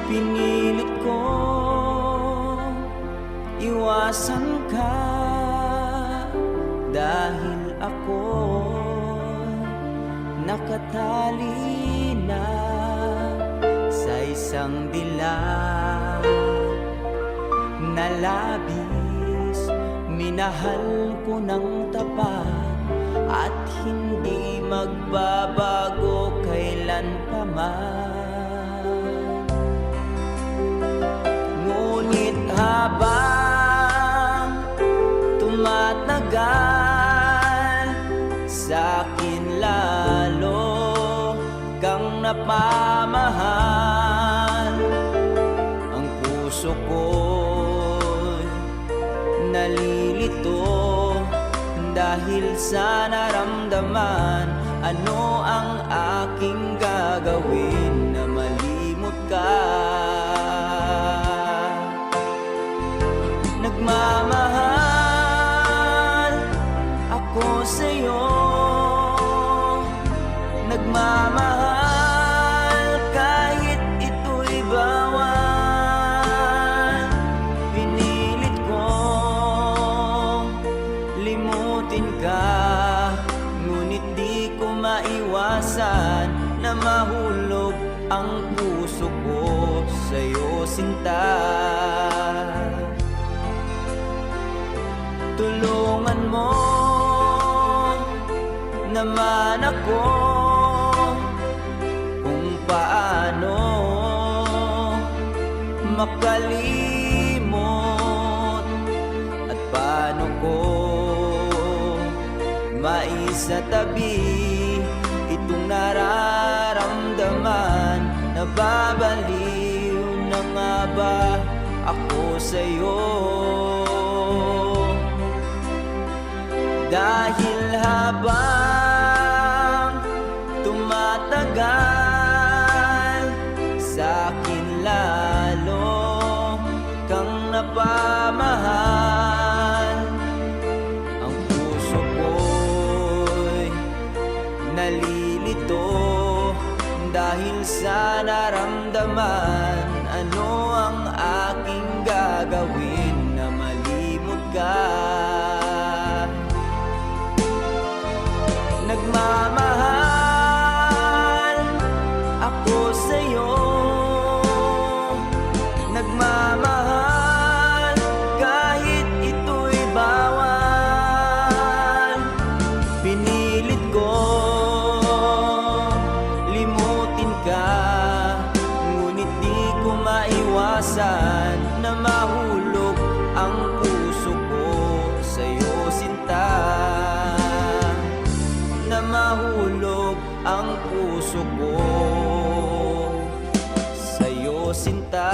Pinilit ko iwasan ka dahil ako nakatali na sa isang dilag na labis. Minahal ko ng tapat at hindi magbabago kailan pa man. Ngunit habang tumatagal, sa'kin lalo kang napamahal. Ang puso ko'y nalilito dahil sa naramdaman. Ano ang aking gagawin na malimot ka? Nagmamahal ako sa'yo, nagmamahal kahit ito'y bawal. Pinilit kong limutin ka, ngunit di ko maiwasan na mahulog ang puso ko sa'yo, sinta. Tulungan mo naman ako kung paano makalimot at paano ko maisatabi itong nararamdaman. Nababaliw na nga ba ako sa'yo? Dahil habang tumatagal, sa'kin lalo kang napamahal. Ang puso ko'y nalilito dahil sa naramdaman. Ano ang aking gagawin na malimot ka? Nagmamahal ako sa'yo, nagmamahal kahit ito'y bawal. Pinilit ko limutin ka, ngunit di ko maiwasan na mahulog ang puso ko sa'yo, sinta. Na mahulog ang puso ko sa'yo, sinta.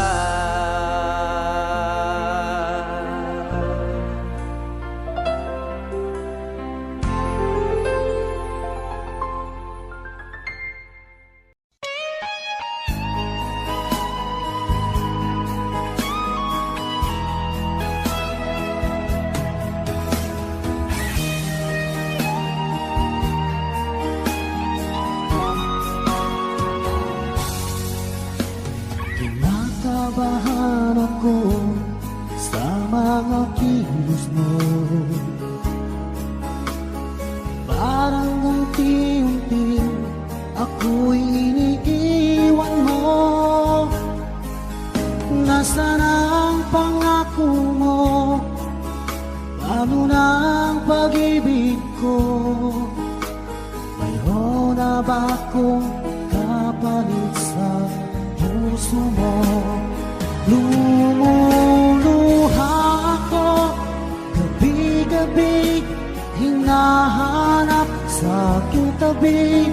Kinakabahan ako sa mga kilos mo, parang unti-unti ako'y iniiwan mo. Nasaan ang pangako mo? Paano na ang pag-ibig ko? Mayroon na ba akong kapalit sa puso mo? Lumuluha ako gabi-gabi, hinahanap sa aking tabi.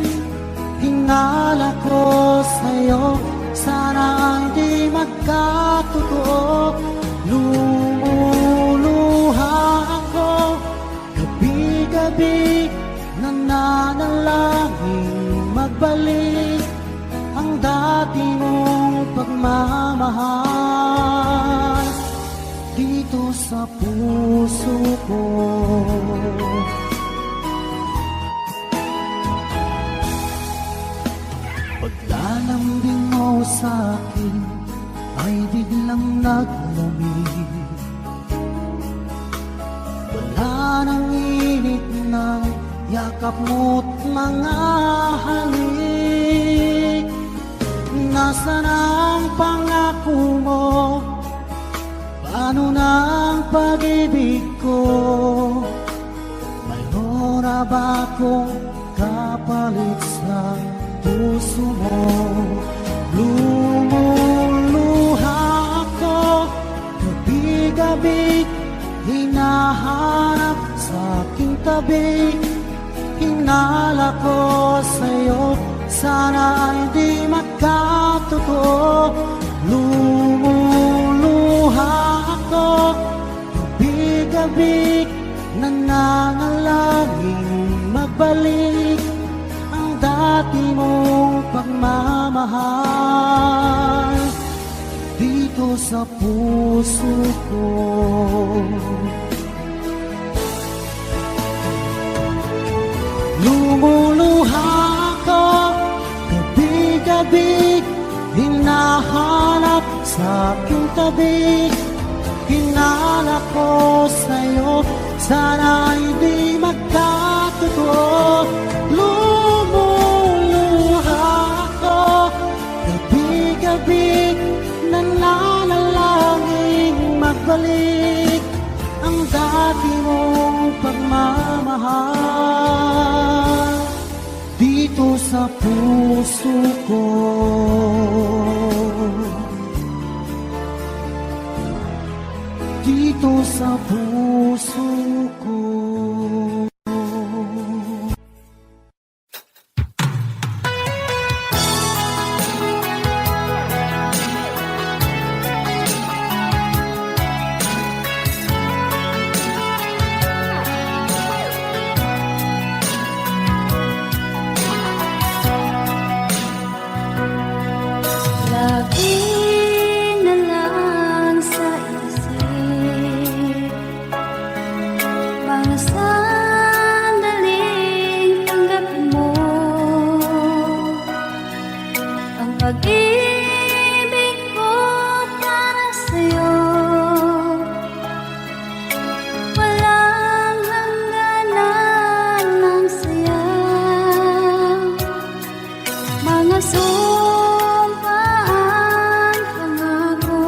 Hinala ko sa'yo, sana hindi magkatotoo. Lumuluha ako gabi-gabi, nananalangin magbalik ang dati mong pagmamahal dito sa puso ko. Paglalambing mo sa'kin, ay biglang naglamig. Wala nang init ng yakap mo't mga halik. Nasaan ang pangako mo? Paano na ang pag-ibig ko? Mayroon na ba akong kapalit sa puso mo? Lumuluha ako, gabi-gabi, hinahanap sa aking tabi. Hinala ko sa'yo, sana ay di magkatotoo. Lumuluha ako, gabi-gabi, nananalangin magbalik ang dati mong pagmamahal dito sa puso ko. Lumuluha ako, gabi-gabi, hinahanap sa aking tabi. Hinala ko sa'yo, sana hindi magkatotoo. Lumuluha ako, gabi-gabi, nananalangin magbalik ang dati mong pagmamahal dito sa puso ko. Dito sa puso ko. Lagi na lang sa isip mga sandaling tanggapin mo ang pag-ibig ko para sa'yo. Walang hangganan ng saya, mga sumpaan, pangako.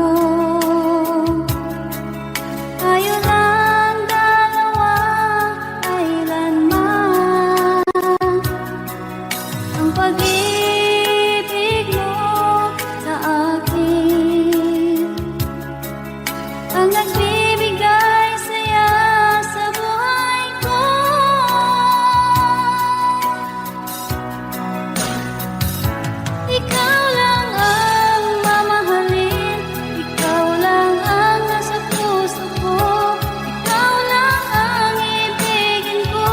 Tayo lang dalawa, kailanman. Ang pag-ibig mo sa akin ang nagbibigay saya sa buhay ko. Ikaw lang ang mamahalin, ikaw lang ang nasa puso ko. Ikaw lang ang ibigin ko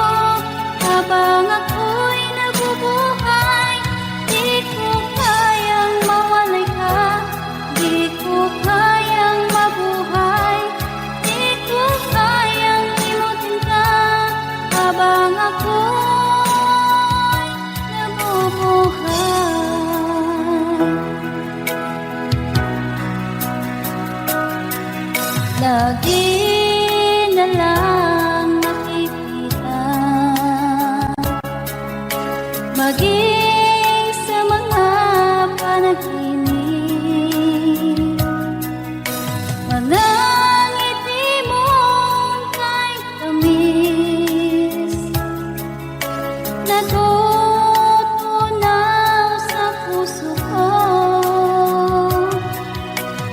habang ako'y nabubuhay. Di ko kayang mawalay ka, di ko kayang mabuhay, di ko kayang limutin ka habang ako'y nabubuhay. Lagi na lang nakikita, maging sa mga panaginip, mga ngiti mong kahit tamis, natutunaw sa puso ko.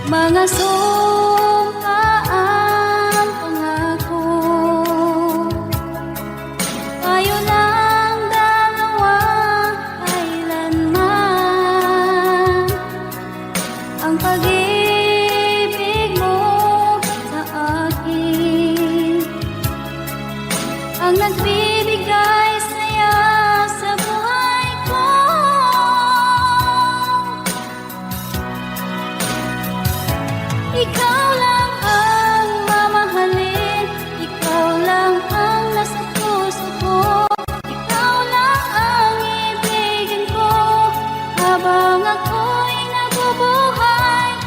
Mga sumpaan, pangako. Tayo lang dalawa, kailanman. Ang pag-ibig mo sa akin ang nagbibigay saya sa buhay ko. Ikaw lang ang mamahalin, ikaw lang ang nasa puso ko. Ikaw lang ang ibigin ko habang ako'y nabubuhay.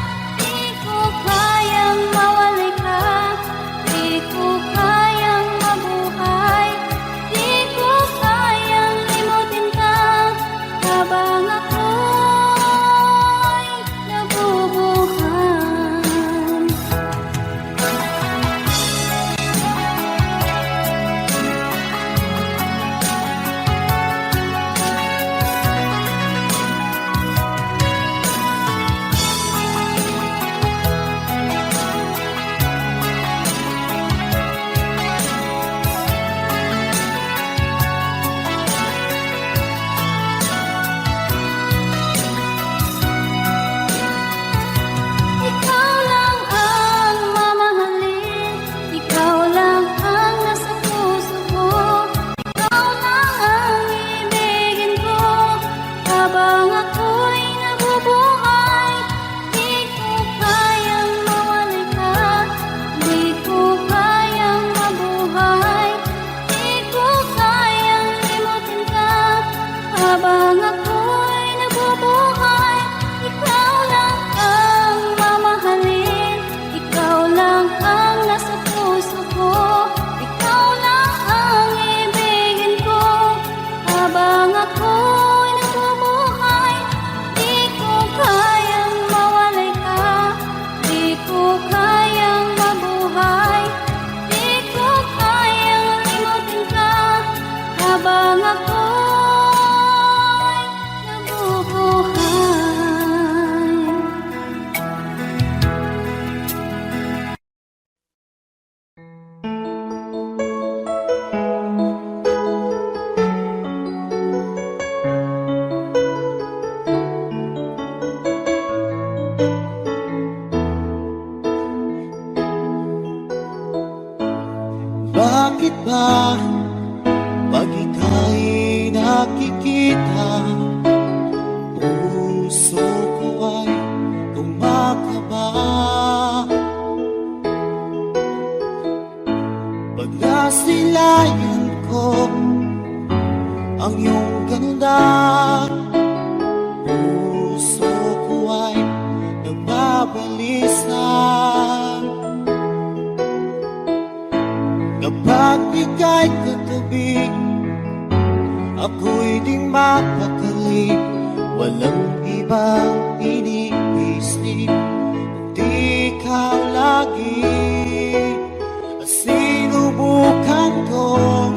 Bakit ba pag ika'y nakikita, puso ko ay kumakaba? Pag nasilayan ko ang iyong ganda, puso ko ay nababalisa. Kapag ika'y katabi, ako'y di mapakali. Walang ibang iniisip, kundi ikaw lagi. At sinubukan kong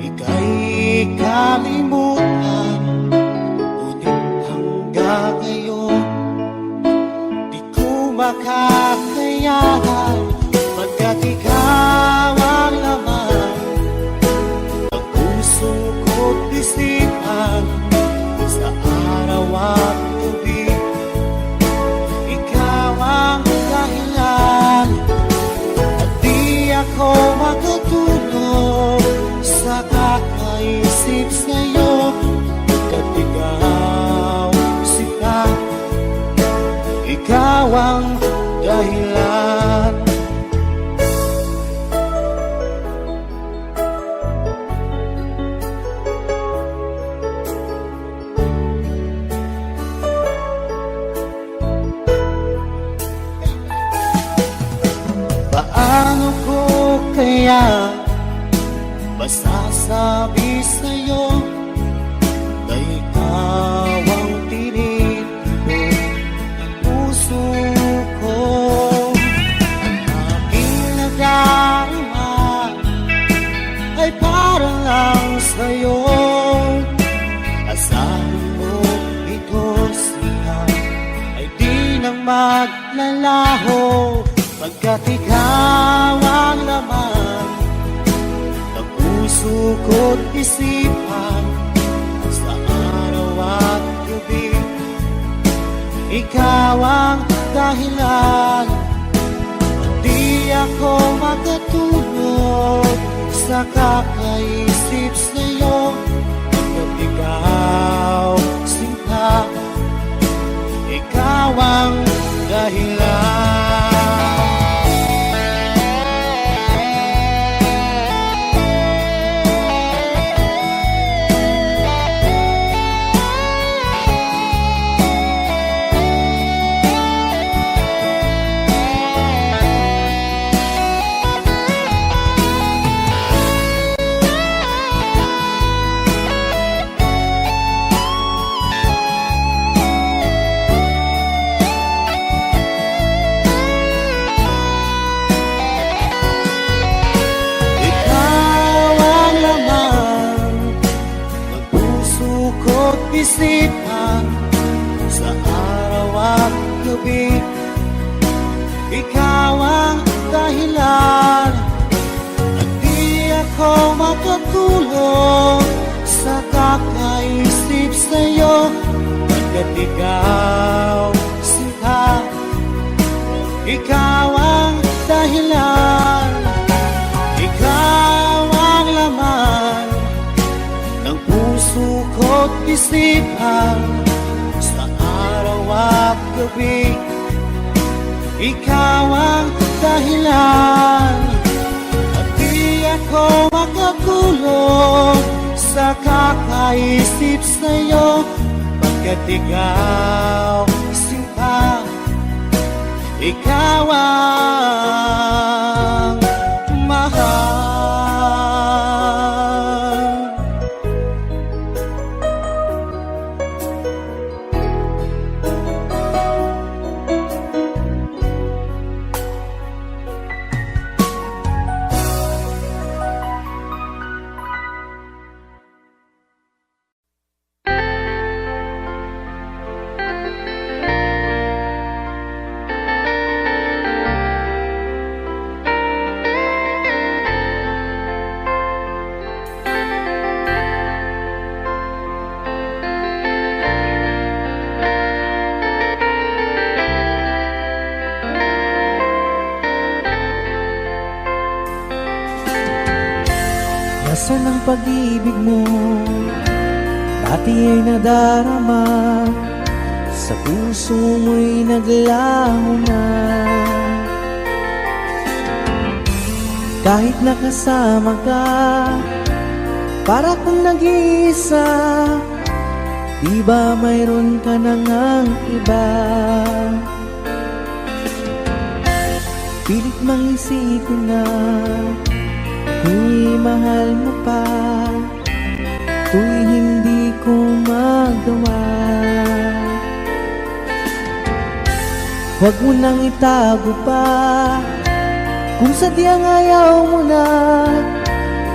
ika'y kalimutan, ngunit hanggang ngayon di ko makakayanan. Pagkat ikaw ang laman ng puso ko't isipan, sa araw at gabi, ikaw ang dahilan. At di ako makatulog sa kakaisip sa'yo, pagkat ikaw sila, ikaw ang dahilan. Paano ko kaya masasabi sa'yo na ikaw ang tinitibok ng puso ko? Ang aking nadarama ay para lang sa'yo. Asahan mo ito siya ay di nang maglalaho, pagkat ikaw ang laman ng puso ko't isipan, sa araw at gabi, ikaw ang dahilan. Di ako makatulog sa kakaisip sa'yo, pagkat ikaw sinta, ikaw ang dahilan. Isipan sa araw at gabi, ikaw ang dahilan. At di ako makatulog sa kakaisip sa'yo, pagkat ikaw sinta, ikaw ang dahilan. Ikaw ang laman ng puso ko't isipan, sa araw at gabi, ikaw ang dahilan. At di ako makatulog sa kakaisip sa'yo, pagkat ikaw sinta, ikaw ang mahal. Asan ang pag-ibig mo? Dati ay nadarama, sa puso mo'y naglaho na. Kahit nakasama ka, para kang nag-iisa. Di ba mayroon ka na ngang iba? Pilit mang isipin na ako'y mahal mo pa, to'y hindi ko magawa. Huwag mo nang itago pa, kung sadyang ayaw mo na,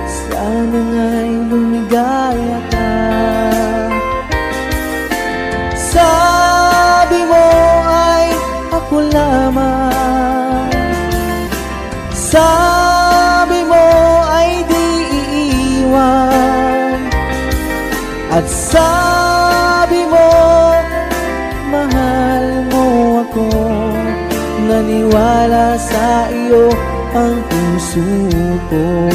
sana nga'y lumigaya ka. Sabi mo ay ako lamang, sabi mo ay di iiwan, at sabi mo mahal mo ako. Naniwala sa iyo ang puso ko.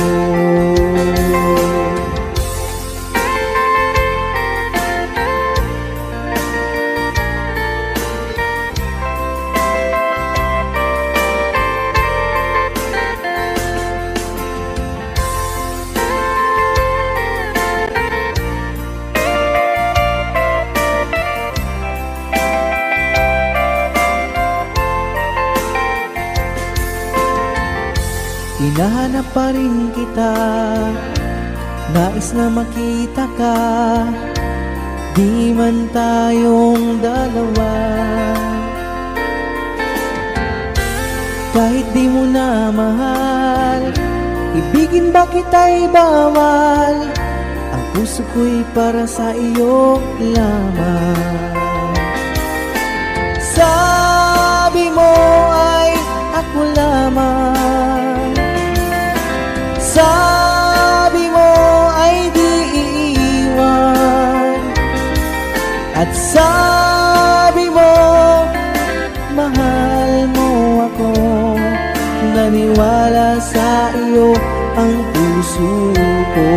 Hinahanap pa rin kita, nais na makita ka, di man tayong dalawa. Kahit di mo na mahal, ibigin ba kita'y bawal? Ang puso ko'y para sa iyo lamang. Sabi mo ay ako lamang, sabi mo ay di iiwan, at sabi mo mahal mo ako. Naniwala sa iyo ang puso ko.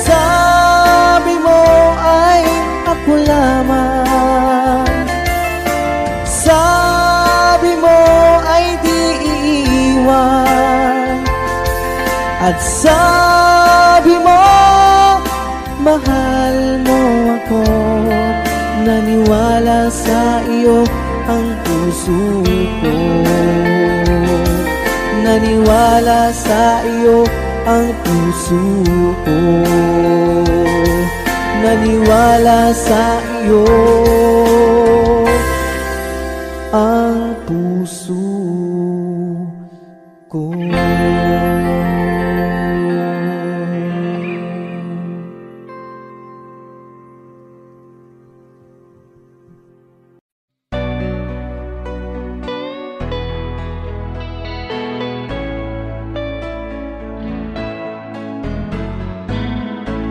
Sabi mo ay ako lamang, sabi mo ay di iiwan, at sabi mo mahal mo ako. Naniwala sa iyo ang puso ko. Naniwala sa iyo ang puso ko. Naniwala sa iyo ang puso ko.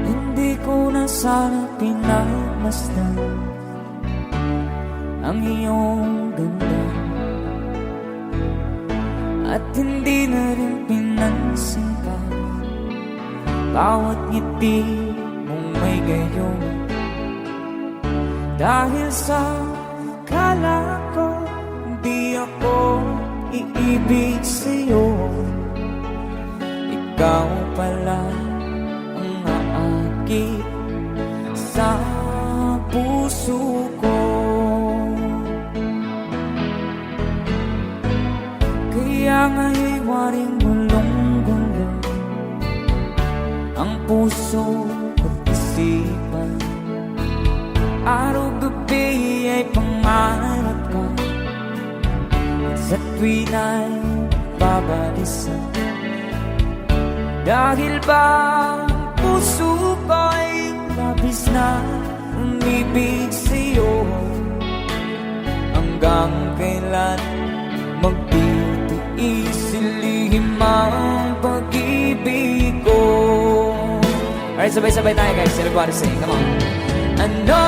Hindi ko na sana pinagmasdan ang iyong ganda, at hindi na rin pinansin pa bawat ngiti mong may gayon. Dahil sa kala ko di ako iibig sa'yo, ikaw pala ang aakit sa puso ko. Kaya nga'y waring gulong-gulo ang puso at isipan. Araw-gabi ay pangarap ka, at sa tuwin ay babalisan. Dahil ba ang puso ko'y labis na umibig sa'yo, hanggang kailan magtitiis ilihim ang pag-ibig ko. Alright, sabay-sabay tayo guys. Everybody sing, come on. Ano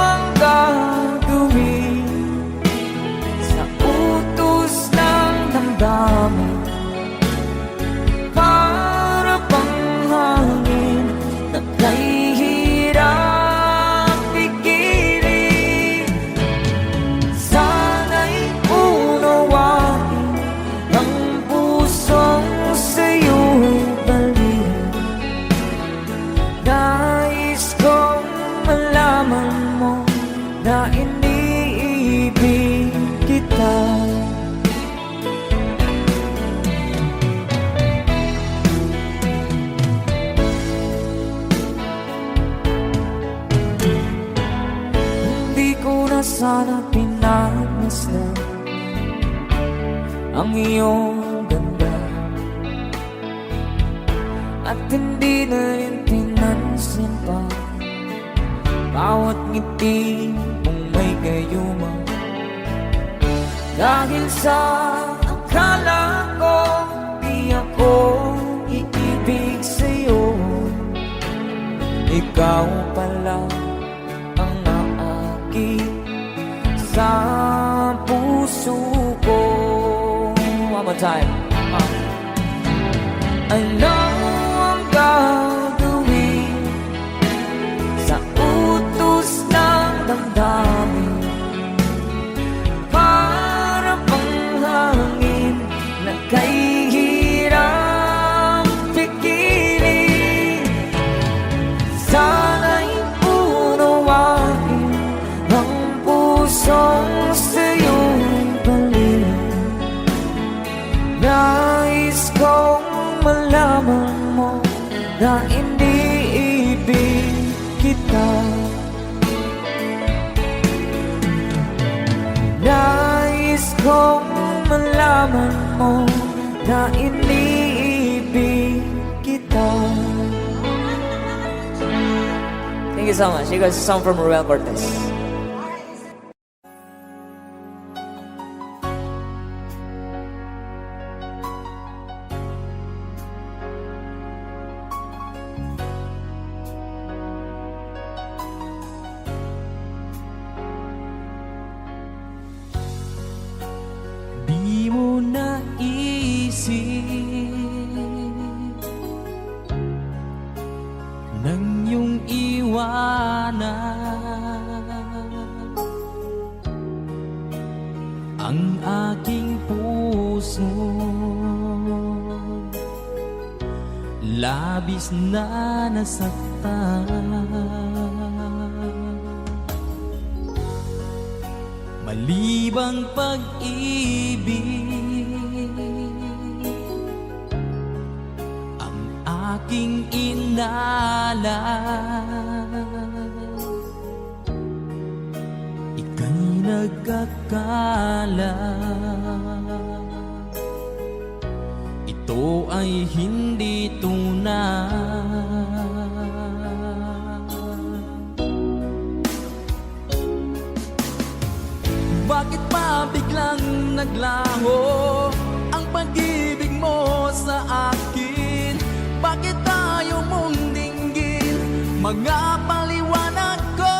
ang gagawin sa utos ng damdamin? na iniibig kita. Hindi ko na sana pinagmasdan ang iyong ganda, at hindi na rin pinansin pa bawat ngiti mong may gayuma. Dahil sa akala ko di ako iibig sa'yo, ikaw pala ang naakit sa puso ko. One more time. Ano ang gagawin sa utos ng damdamin? Para bang hangin na kahirap pigilin. Sana'y unawain ang pusong sa'yo'y balik. Nais kong malaman mo na iniibig kita. Nais kong malaman mo na iniibig kita. Thank you so much. You guys, a song from Ruel Cortez. Di mo naisip nang iyong iwanan ang aking puso. Labis na nasaktan, malibang pag-ibig ang aking inalas. Ika'y nagkakala ito ay hindi tunay. Bakit pa biglang naglaho ang pag-ibig mo sa akin? Bakit tayo mong dinggin mga paliwanag ko?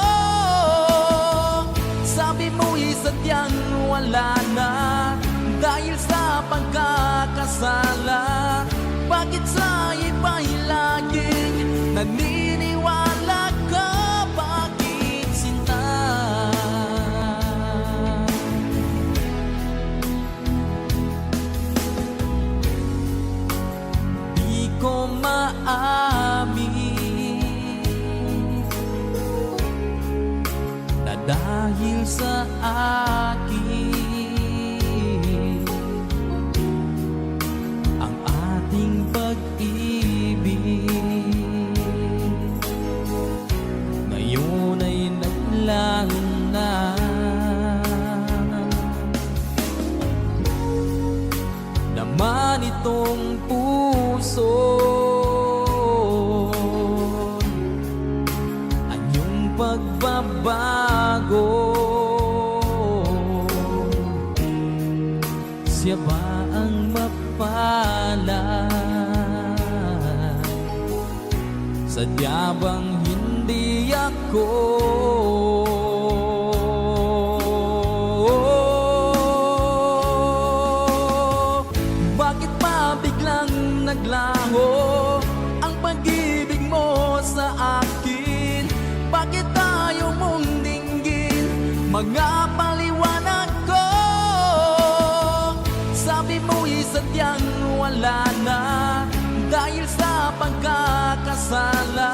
Sabi mo'y sadyang wala na dahil sa pagkakasala. Bakit sa iba'y laging naniniwala ka? Bakit sinta? Ko maamin na dahil sa akin ang ating pag-ibig ngayon ay naglang na. Naman itong puso anyong pagbabago, siya ba ang mapalad? Sadya bang hindi ako? Bakit pa biglang naglaho ang pag-ibig mo sa akin? Bakit tayo mong dinggin mga paliwanag ko? Sabi mo'y sadyang wala na dahil sa pagkakasala.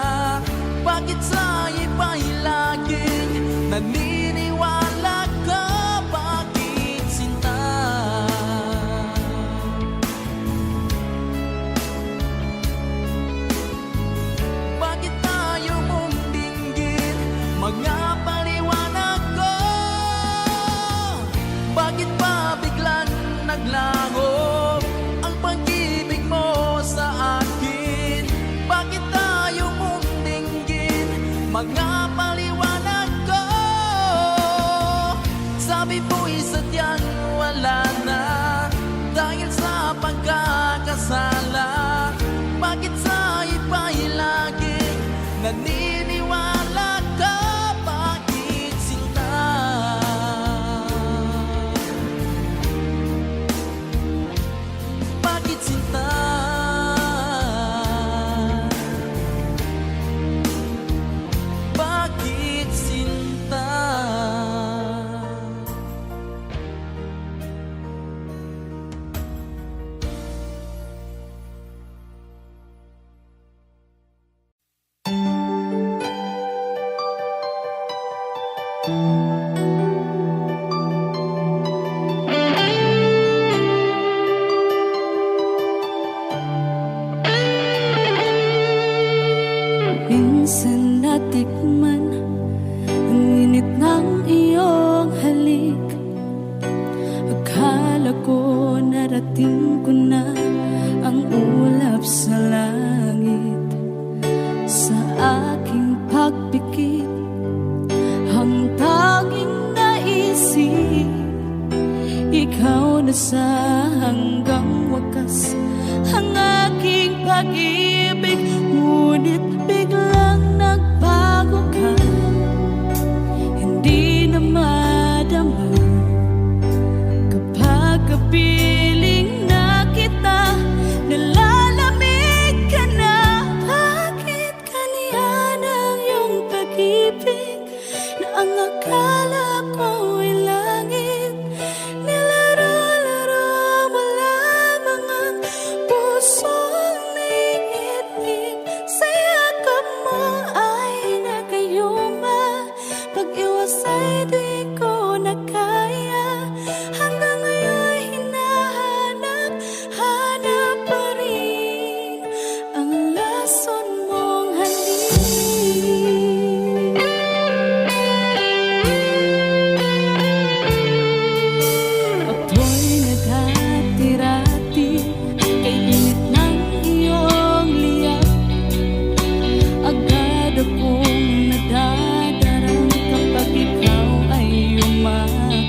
Bakit sa iba'y laging naniniwala Minsan natikman ang init ng iyong halik. Akala ko narating ko na ang ulap sa langit. Sa aking pagpikit, ang tanging naisip, ikaw na sa hanggang wakas ang aking pag-ibig. Ngunit biglang nagbago ka, hindi na madama kapag kapiling na kita, nalalamig ka na. Bakit kaniyan ang iyong pag-ibig na ang akala ko ay langit? Nilaro-laro mo lamang ang pusong naiinig. Sa yakap mo ay nagayuma, pag-iwas ay di ko na kaya. Hanggang ngayon hinahanap, hanap pa rin ang lason mong halik. Ako'y naghati-rati kay init ng iyong liyak. Agad akong nadadarang kapag ikaw ay umakyat.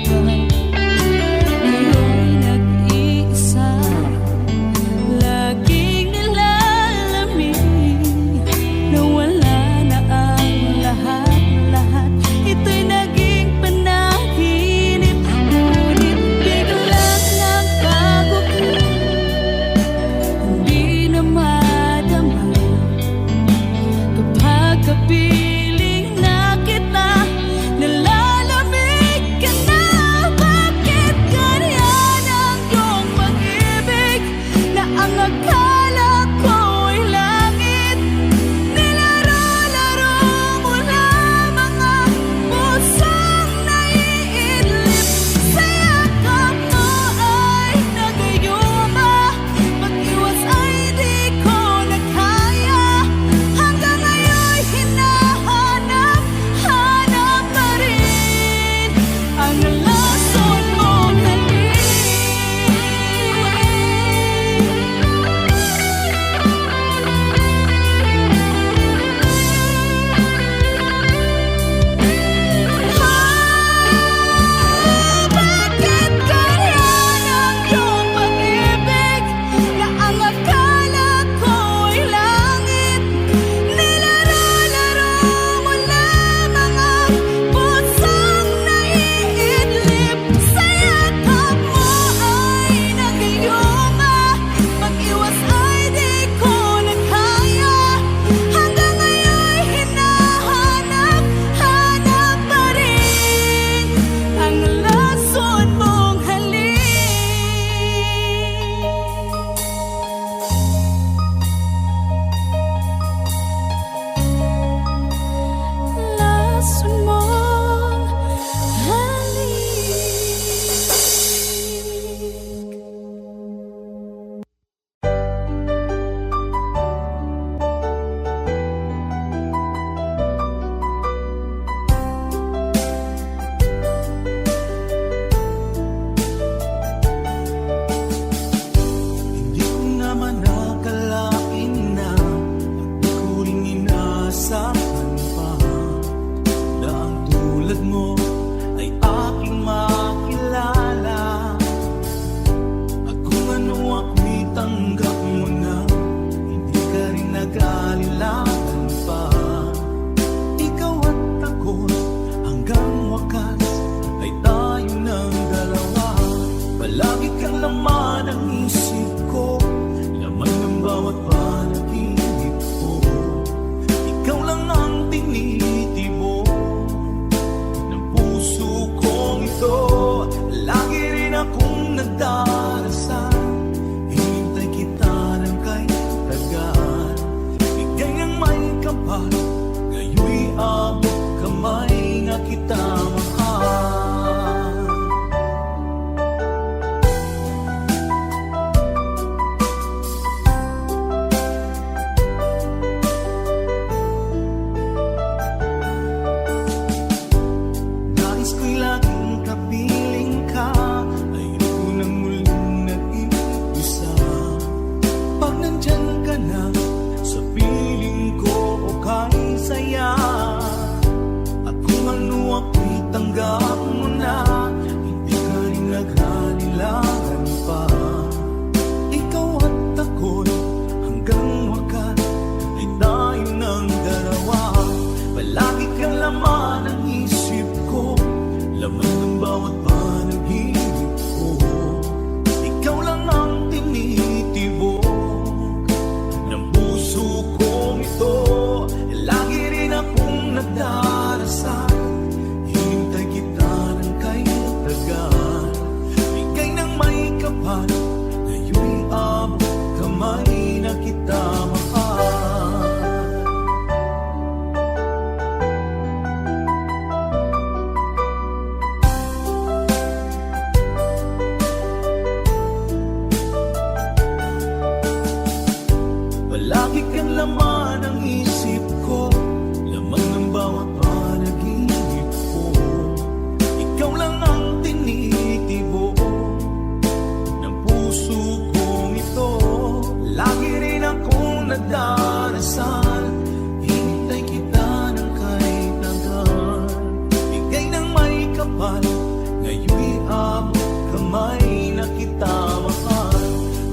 ngayon'y abot kamay na kita mahal.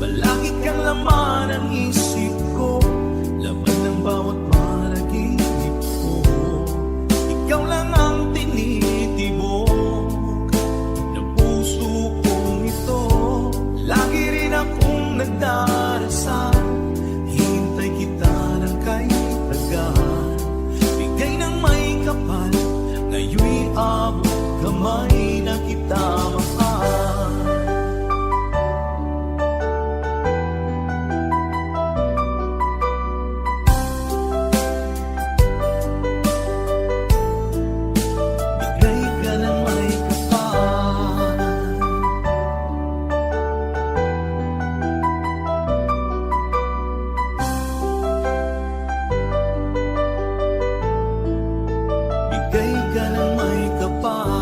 Palagi kang laman ang isip ko, laman ng bawat panaginip ko. Ikaw lang ang tinitibok ng puso kong ito. Lagi rin akong nagdarasal, hintay kita ng kay tagal. Bigay ng may kapal, ngayon'y abot kamay na kita mahal. Bigay ka ng may kapal. Bigay ka ng may kapal.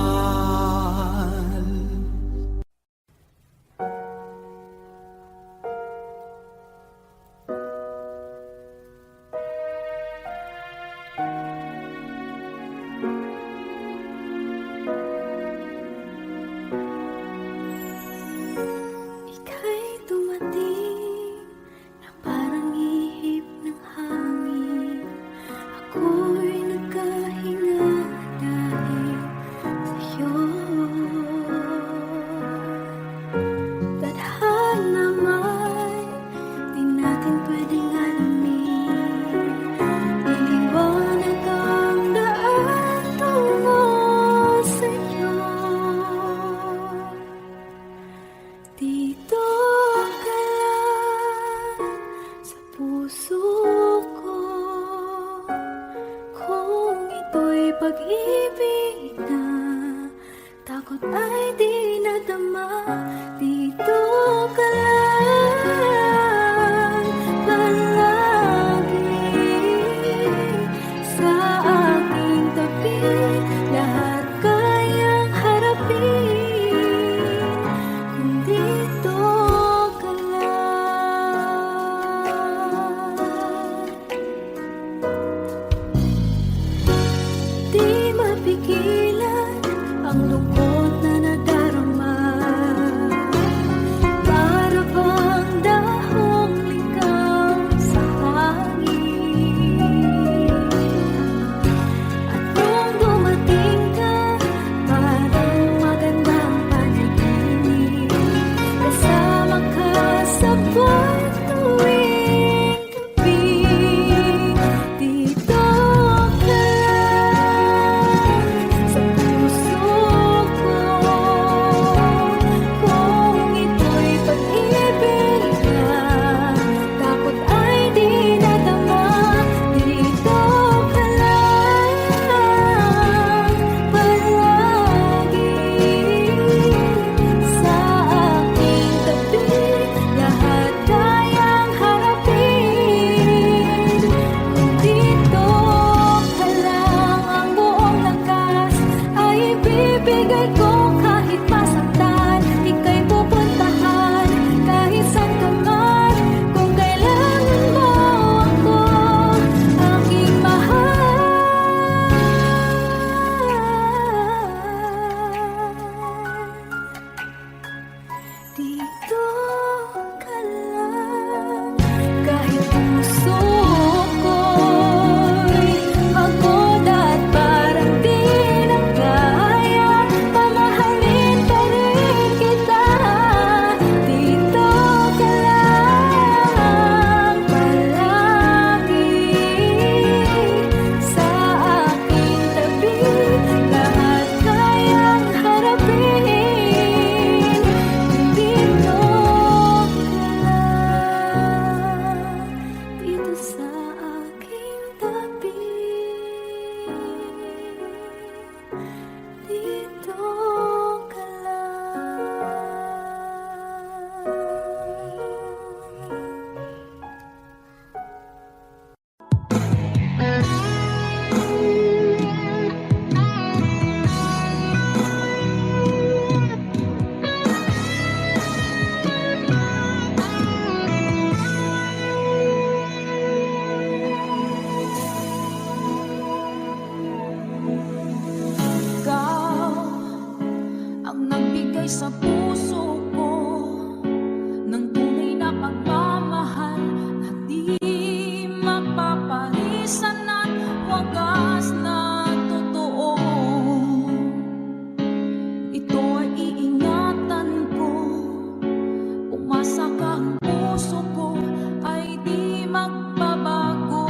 Ika'y dumating na parang ihip ng hangin. Ako'y nagkahinga dahil sa'yo. Tadhana may di natin pwedeng alamin. Iliwanag ang daan tungo sa'yo. Dito ka lang sa puso ko. Kung ito'y pag-ibig na takot ay di nadama. Dito ka lang palagi sa aking tabi. Lahat kayang harapin kung dito ka lang. Di mapigilan ang lungkot na nadarama. Para nagbigay sa puso ko ng tunay na pagmamahal na di mapapalisan at wagas na totoo. Ito ay iingatan ko, umasa ka ang puso ko ay di magbabago.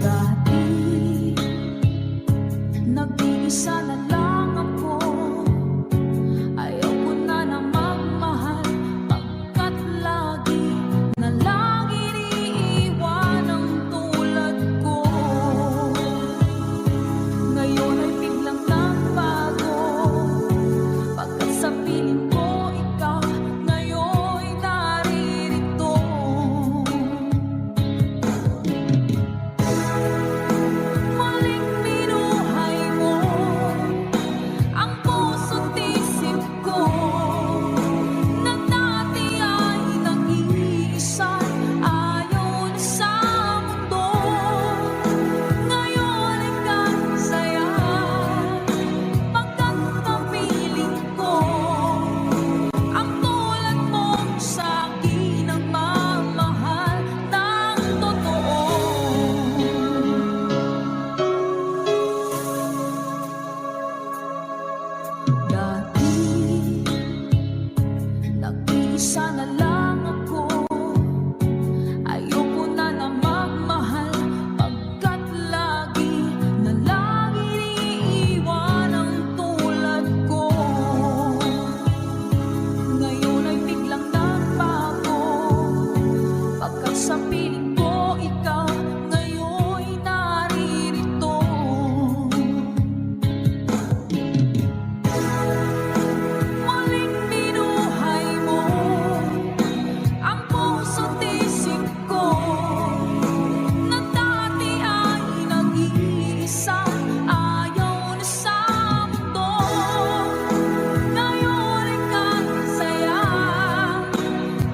Dati nag-iisa na lang ako, ayaw ko na na magmahal, pagkat lagi na lang iniiwan ang tulad ko. Ngayon ay biglang nagbago, pagkat sa piling ko ikaw ngayon naririto. Muling binuhay mo ang puso't isip ko, na dati ay nag-iisa, ayaw na sa mundo. Ngayon ay kasaya, pagkat kapiling ko ang tulad mo sa akin ang mamahal ng totoo. Dati nag-iisa na lang ako, ayoko na na magmahal, pagkat lagi na lang iniiwan ang tulad ko. Ngayon ay biglang nagbago, pagkat sa piling ko ikaw ngayon naririto. Muling binuhay mo ang puso't isip ko, na dati ay nag-iisa, ayaw na sa mundo. Ngayon ay kasaya,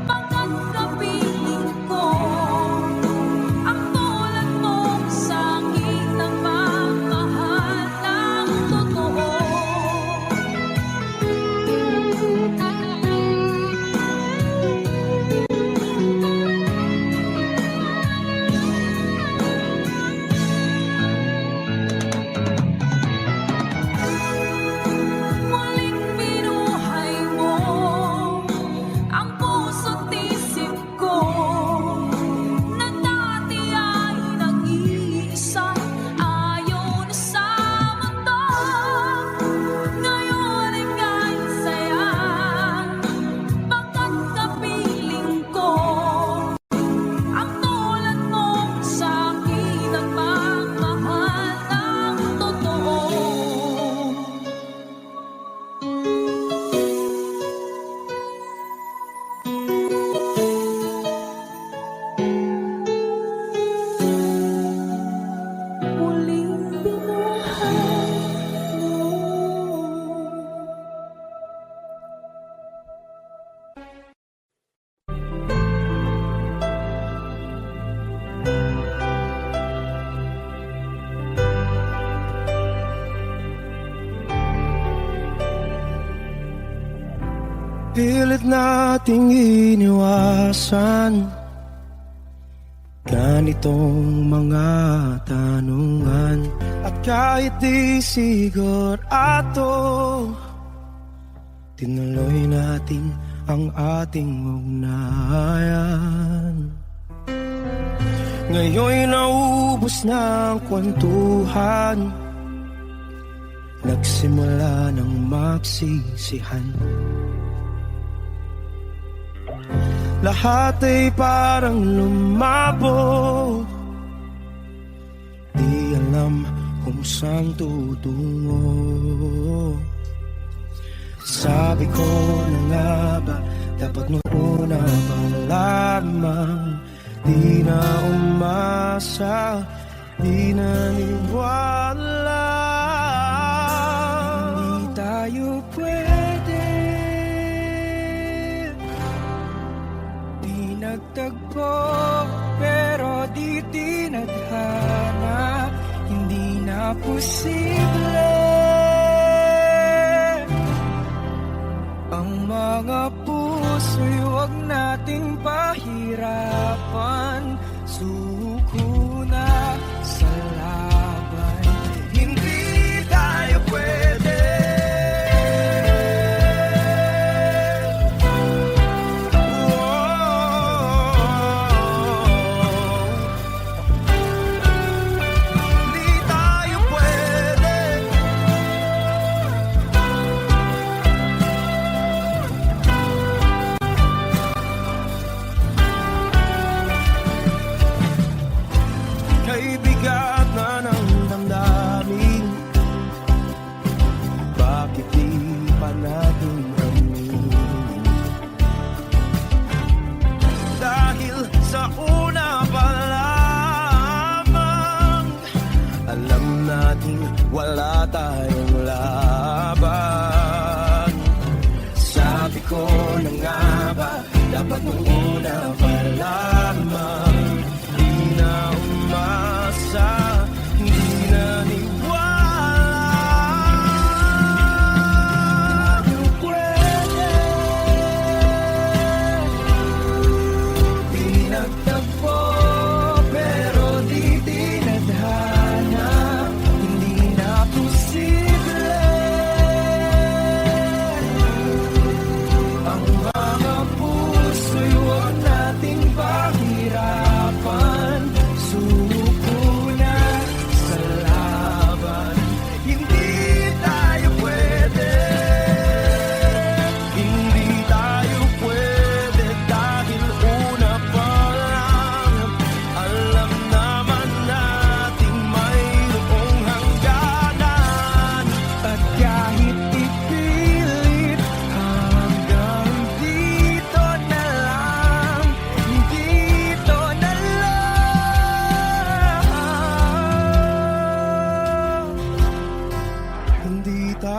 pagkat kapiling ko ang tulad mo sa akin ang mamahal ng totoo. Muling binuhay mo ang puso't isip ko, na dati ay nag-iisa, ayaw na sa mundo. Ngayon ay kasaya, pagkat kapiling ko ang tulad mo sa akin ang mamahal ng totoo. Muling binuhay mo. Pilit nating iniwasan ganitong mga tanungan, at kahit di sigurado, tinuloy natin ang ating ugnayan. Ngayon'y naubos na ang kwentuhan, nagsimula ng magsisihan. Lahat ay parang lumabo, di alam kung saan tutungo. Sabi ko na nga ba, dapat noon na pa lamang, di na umasa, di naniwala. Hindi tayo pwede, di nagtagpo, pero di tinadhana, hindi na posible.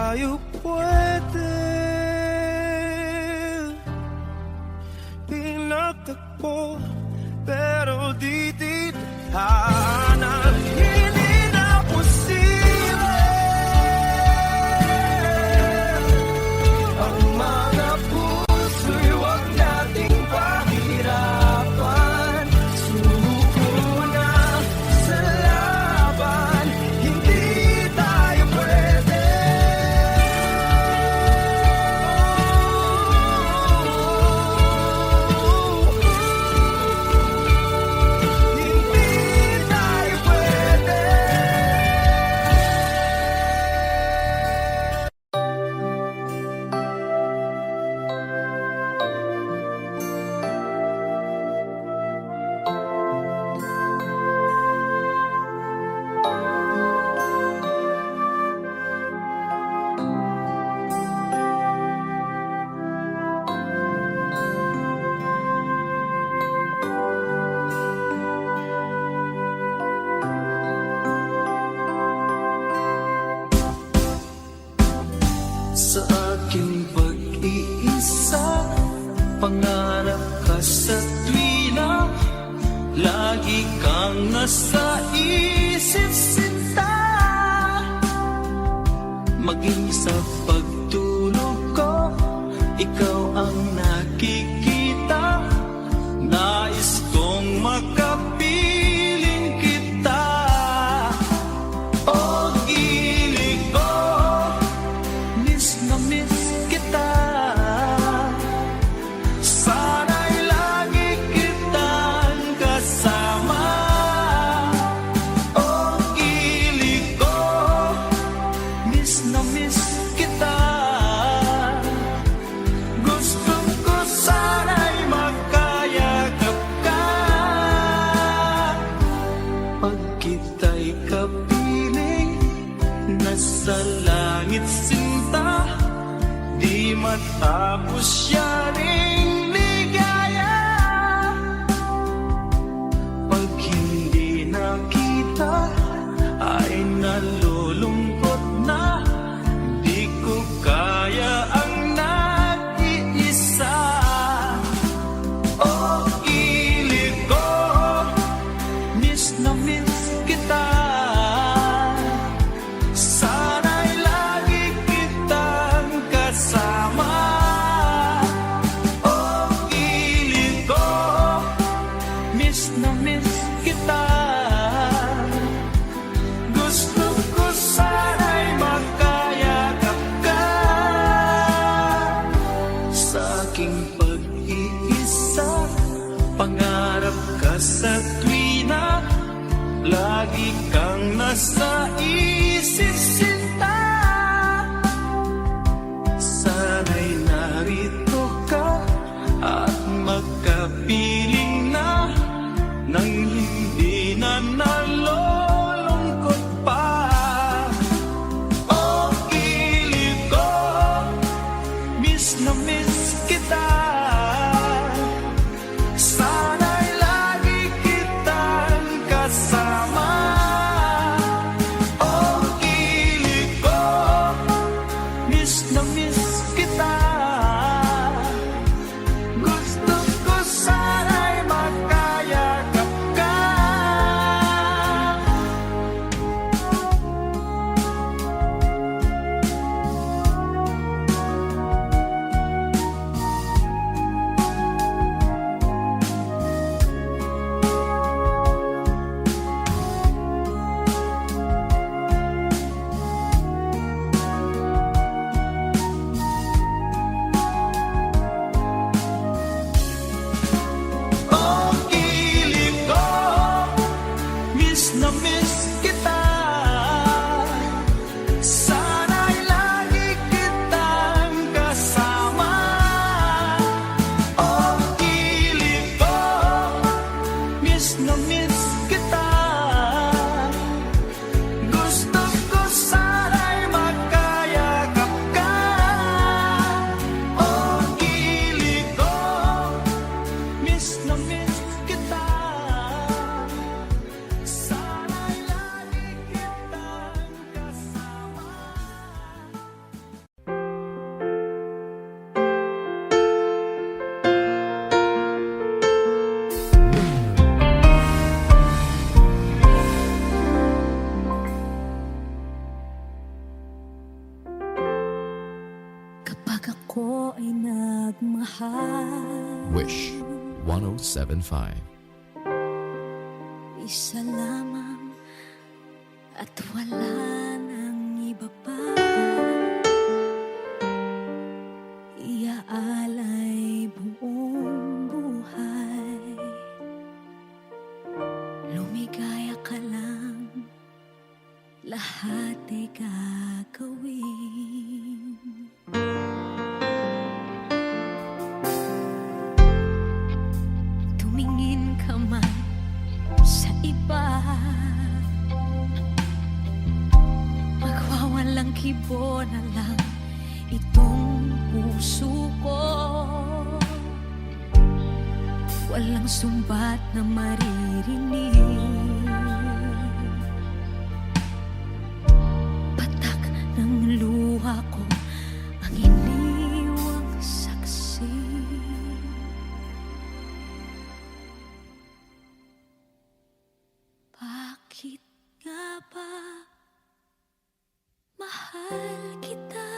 tayo pwede pinagtagpo, pero di tithanan. Hindi na posible ang mga puso'y huwag nating pahirapan. Suko na sa laban, hindi tayo pwede. Hindi tayo pwede. Sa aking pag-iisa, pangarap ka sa tuwina, lagi kang nasa isip sinta. Maging sa pagtulog ko, ikaw ang nakikita. Nais kong makapiling kita. O gilig ko, miss na miss kita. Sana'y lagi kitang kasama. O gilig ko, miss na miss kita. Gusto ko sana'y magkayakap ka. Pag kita'y kapiling, nasa langit sinta, di matapos yaring ligaya. Pag hindi nakita, ay nalulungkot na. Di ko kaya ang nag-iisa. O ilig ko, miss na miss kita. Sana'y lagi kitang kasama. O ako ay nagmahal. Wish 1075. Isa lamang at wala nang iba pa. Iaalay buong buhay. Lumigaya ka lang, lahat ay gagawin. Tumingin ka man sa iba, magwawalang kibo na lang itong puso ko. Walang sumbat na maririnig, patak ng luha ko ang iniwang saksi. Bakit nga ba mahal kita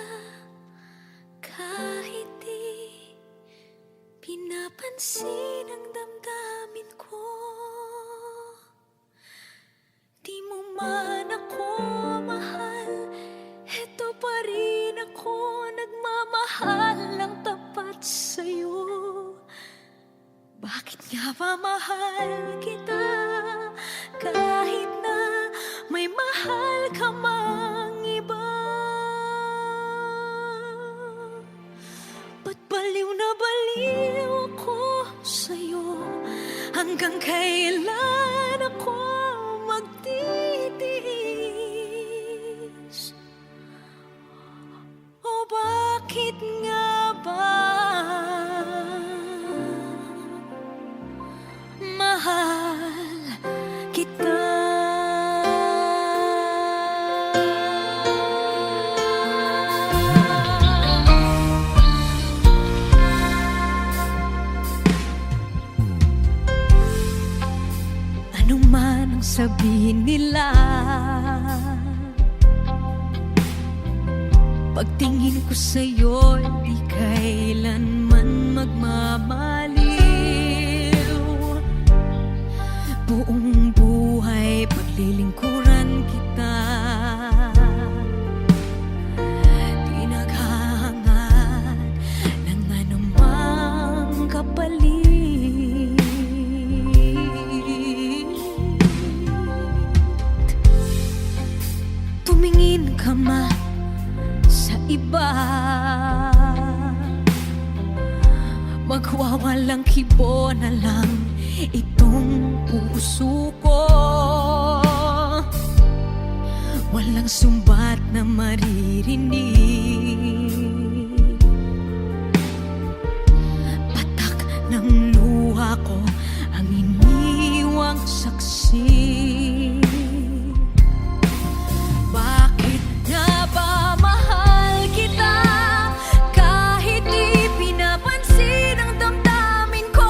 kahit di pinapansin ang damdamin ko? Di mo man ako mahal, eto pa rin ako nagmamahal ng tapat sa'yo. Bakit nga ba mahal kita kahit na may mahal ka mang iba? Ba't baliw na baliw ako sa'yo? Hanggang kailan ako magtitiis? O bakit nga ba mahal kita? Ano man ang sabihin nila, pagtingin ko sa'yo, di kailanman magmamaliw. Buong buhay paglilingkuran kita, di naghahangad ng anumang kapalit. Tumingin ka man sa iba, magwawalang kibo na lang itong puso ko. Walang sumbat na maririnig, patak ng luha ko ang iniwang saksi. Bakit nga ba mahal kita kahit di pinapansin ang damdamin ko?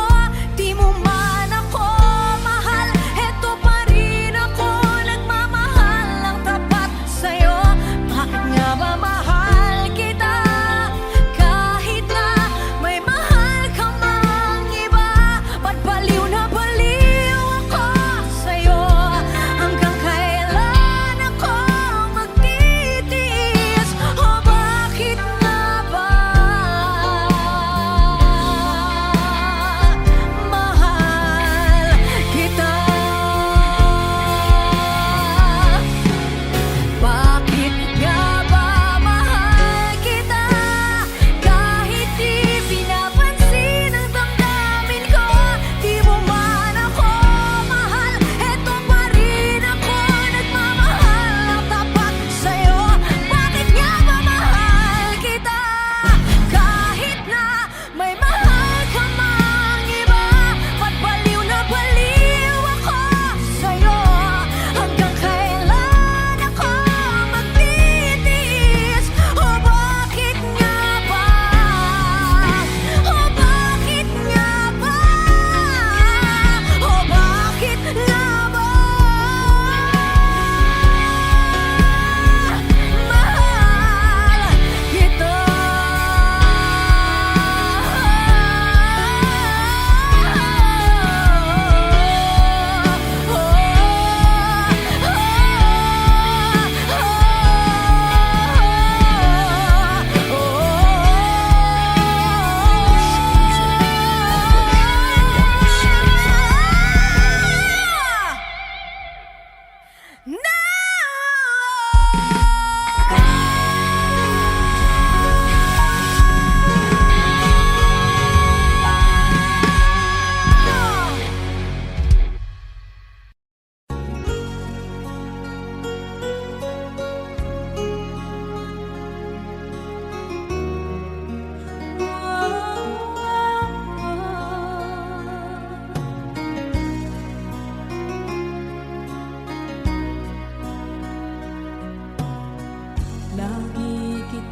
Di mo man ako mahal, eto pa rin ako nagmamahal ng tapat sa'yo. Bakit nga ba mahal kita kahit na may mahal ka mang iba? Ba't baliw na baliw ako sa'yo?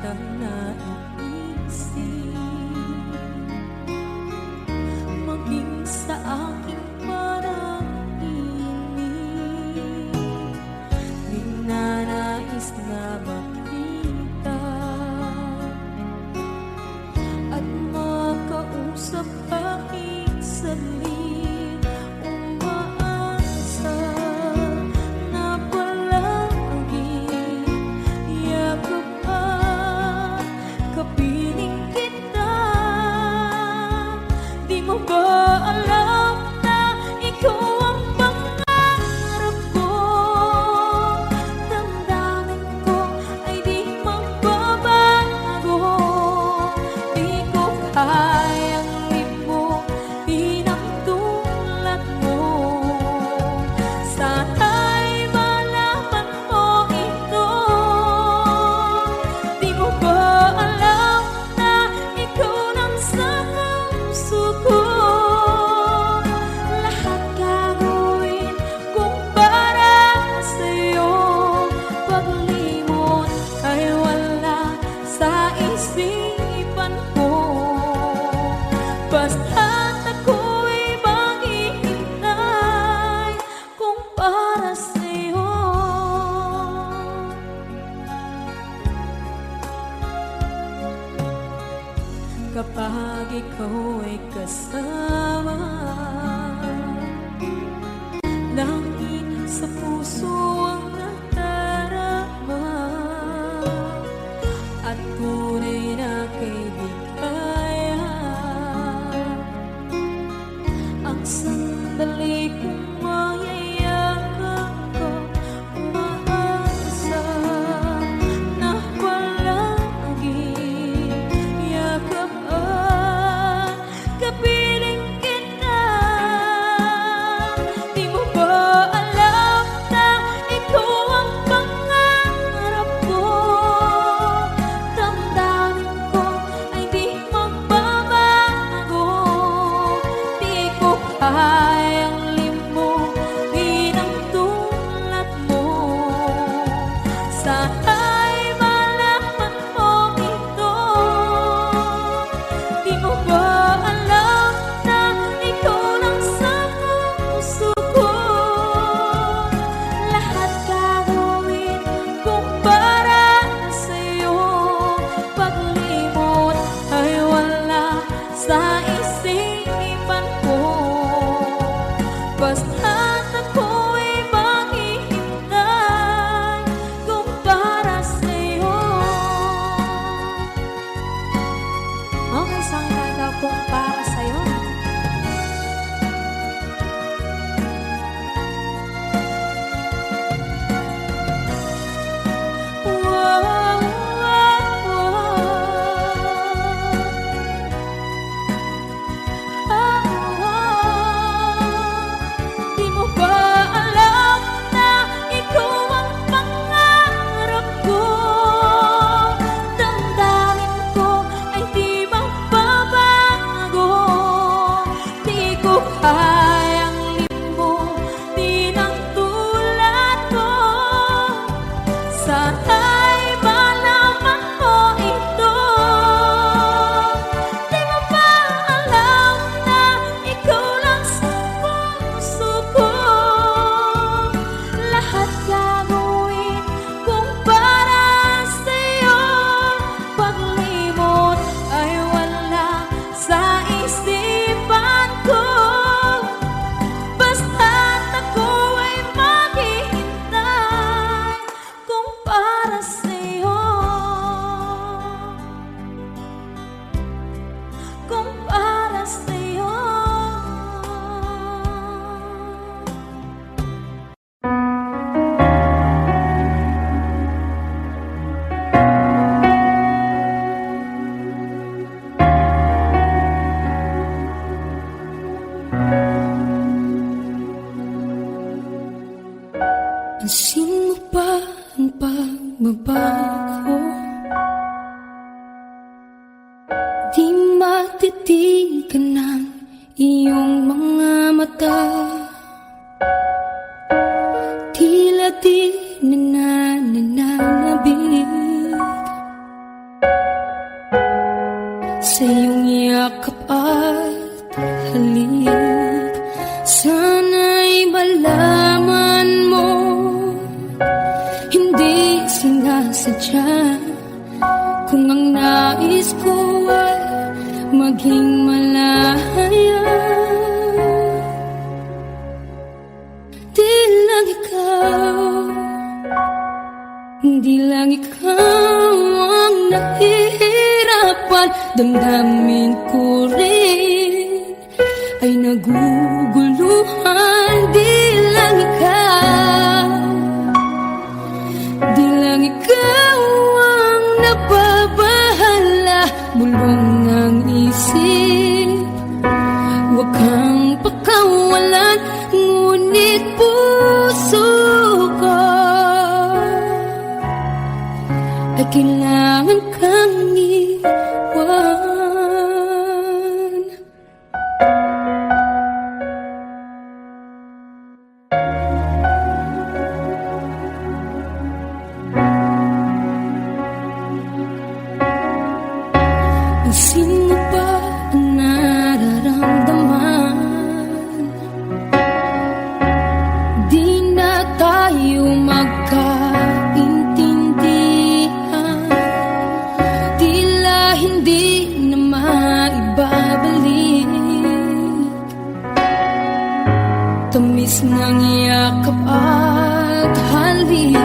kang naiisip, maging sa aking parang inig, di na nais na makita at makausap kahit saglit. Umaasa na palagi yakap at kapiling kita. Di mo ba alam na ikaw ang pangarap ko? Damdamin ko ay di magbabago. Di ko kayang limutin ang tulad mo. Sana'y malaman mo ito. Di mo ba alam na ikaw lang sa puso ko? Lahat gagawin kung para sa'yo. Paglimot ay wala sa isipan ko. Basta't ako'y maghihintay kung para sa'yo. Kapag ikaw ay kasama, langit sa puso ang nadarama, at tunay na kaibigan. Ang sandali kong mayayakap ko, umaasa na palagi yakap at kapiling kita. Di mo ba alam na ikaw ang pangarap ko? Damdamin ko ay di magbabago. Di ko kayang limutin ang tulad mo. Sana'y malaman mo ito. Di mo ba alam na ikaw lang sa puso ko? Lahat gagawin kung para sa'yo. Paglimot ay wala sa isipan ko. Basta't ako'y maghihintay kung para sa'yo. Ang isang kanta kung para sa'yo. Wow, wow, Di mo ba alam na ikaw ang pangarap ko? Damdamin ko ay di magbabago. Di ko kayang limutin ang tulad mo. Sana'y malaman mo ito. Di mo ba alam na ikaw lang sa puso ko? Lahat gagawin kung para sa'yo. Paglimot ay wala sa isipan ko. Basta't ako ay maghihintay kung para sa'yo. Kung para sa'yo. Pansin mo ba ang pagbabago? Di matitigan ng iyong mga mata. Tila di nananabig sa iyong yakap at halik. Sana'y malaman mo, hindi sinasadya, kung ang nais ko ay maging malaya. Di lang ikaw, di lang ikaw ang nahihirapan. Damdamin ko rin ay naguguluhan. Di lang ikaw, di lang ikaw ang nababahala. Bulong ng isip, huwag kang pakawalan, ngunit puso ko ay kailangan kang iwan. Pansin mo ba ang nararamdaman? Di na tayo magkaintindihan, tila hindi na maibabalik. Tamis ng yakap at halik,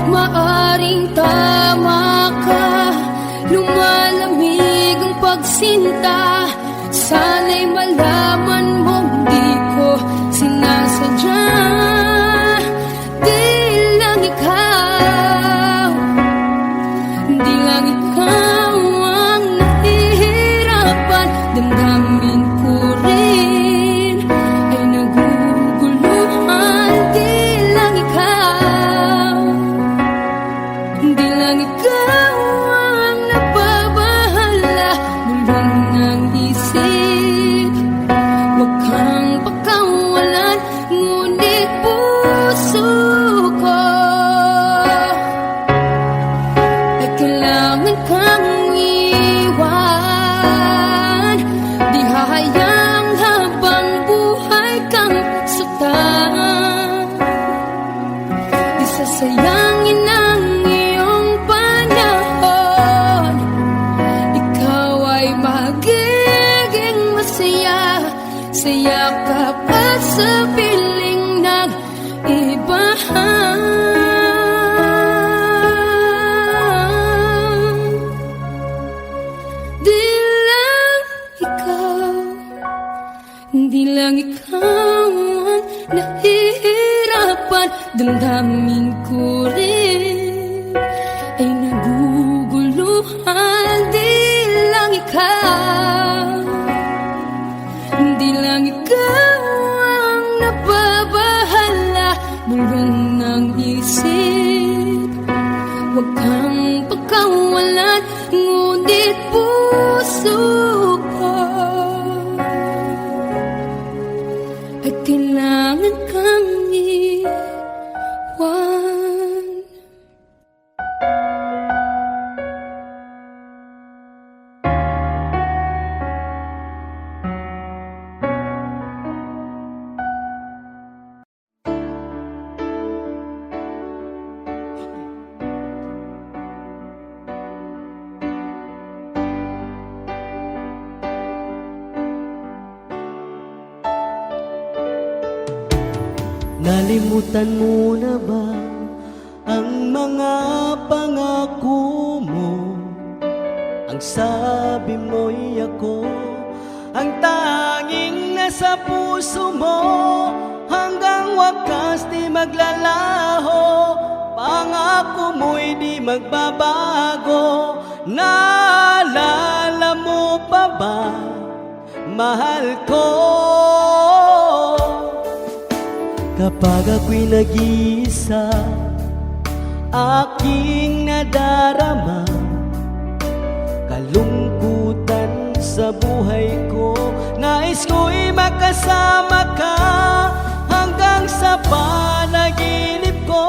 maaring tama ka. Lumalamig ang pagsinta, sana'y malaman mong di ko sinasadya. Di lang ikaw, di lang ikaw ang nahihirapan. Damdamin ko rin ay naguguluhan. Di lang ikaw, di lang ikaw ang nababahala. Bulong ng isip, huwag kang pakawalan, ngunit puso ko ay kailangan kang iwan. Di hahayang habang buhay kang saktan, di sasayangin ang iyong panahon. Ikaw ay magiging masaya sa yakap at sa piling ng ibahan. Di lang ikaw, di lang ikaw ang nahihirapan. Damdamin ko rin ay naguguluhan. Di lang ikaw, di lang ikaw ang nababahala. Bulong ng isip, huwag kang pakawalan, ngunit puso ko ay kailangan kang iwan. Nalimutan mo na ba ang mga pangako mo? Ang sabi mo'y ako ang tanging nasa puso mo. Hanggang wakas di maglalaho, pangako mo'y di magbabago. Naalala mo pa ba, mahal ko? Kapag ako'y nag-iisa, aking nadarama kalungkutan sa buhay ko. Nais ko'y makasama ka hanggang sa panaginip ko.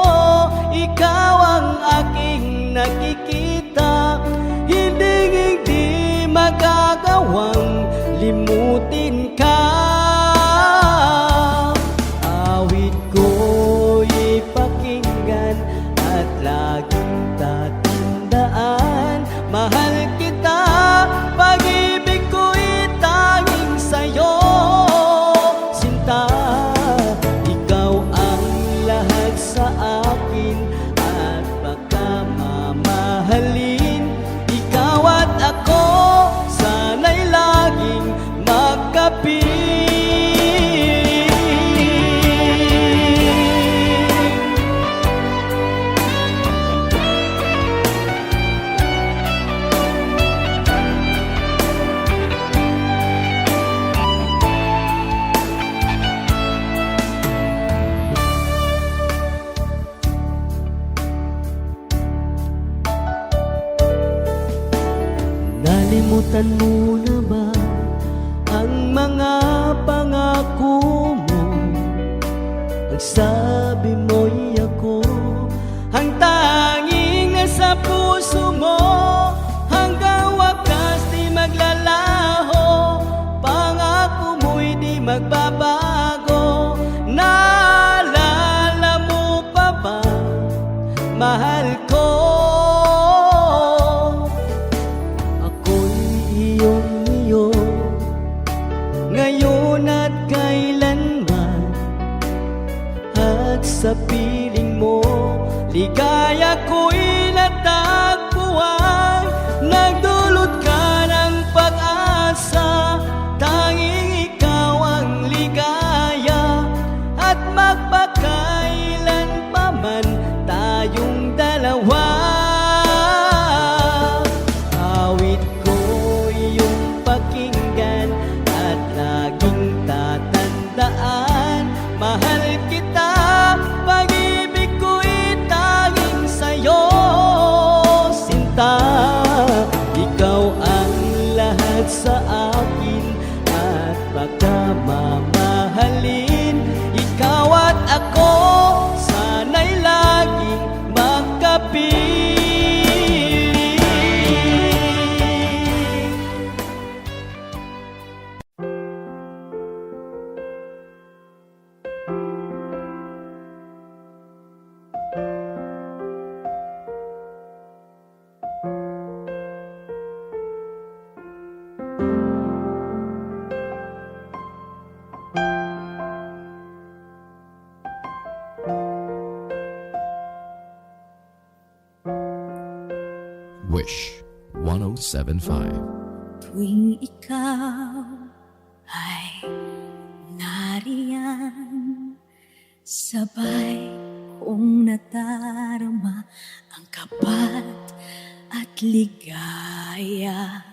Ikaw ang aking nakikita, hindi mahal kita. Pag-ibig ko'y tanging sa'yo, sinta. Ikaw ang lahat sa akin at baka mamahalin. Ikaw at ako, sana'y laging magkapiling. Nalimutan mo na ba ang mga pangako mo? Pagsabi mo'y ako ang tanging nasa puso mo. Hanggang wakas di maglalaho, pangako mo'y di magbabago. Naalala mo pa ba, mahal ko? Ngayon at kailanman, at sa piling mo, ligaya ko'y natagpuan. Nagdulot ka ng pag-asa, tanging ikaw ang ligaya. At magpakailan pa man tayong dalawa, awit ko iyong pakinggan at laging tatandaan. Mahal kita, pag-ibig ko'y tanging sa'yo, sinta. Ikaw ang lahat sa akin at baka mamahalin. Ikaw at ako, sana'y laging magkapiling. Wish 1075. Tuwing ikaw ay nariyan, sabay kong nadarama ang kapat at ligaya.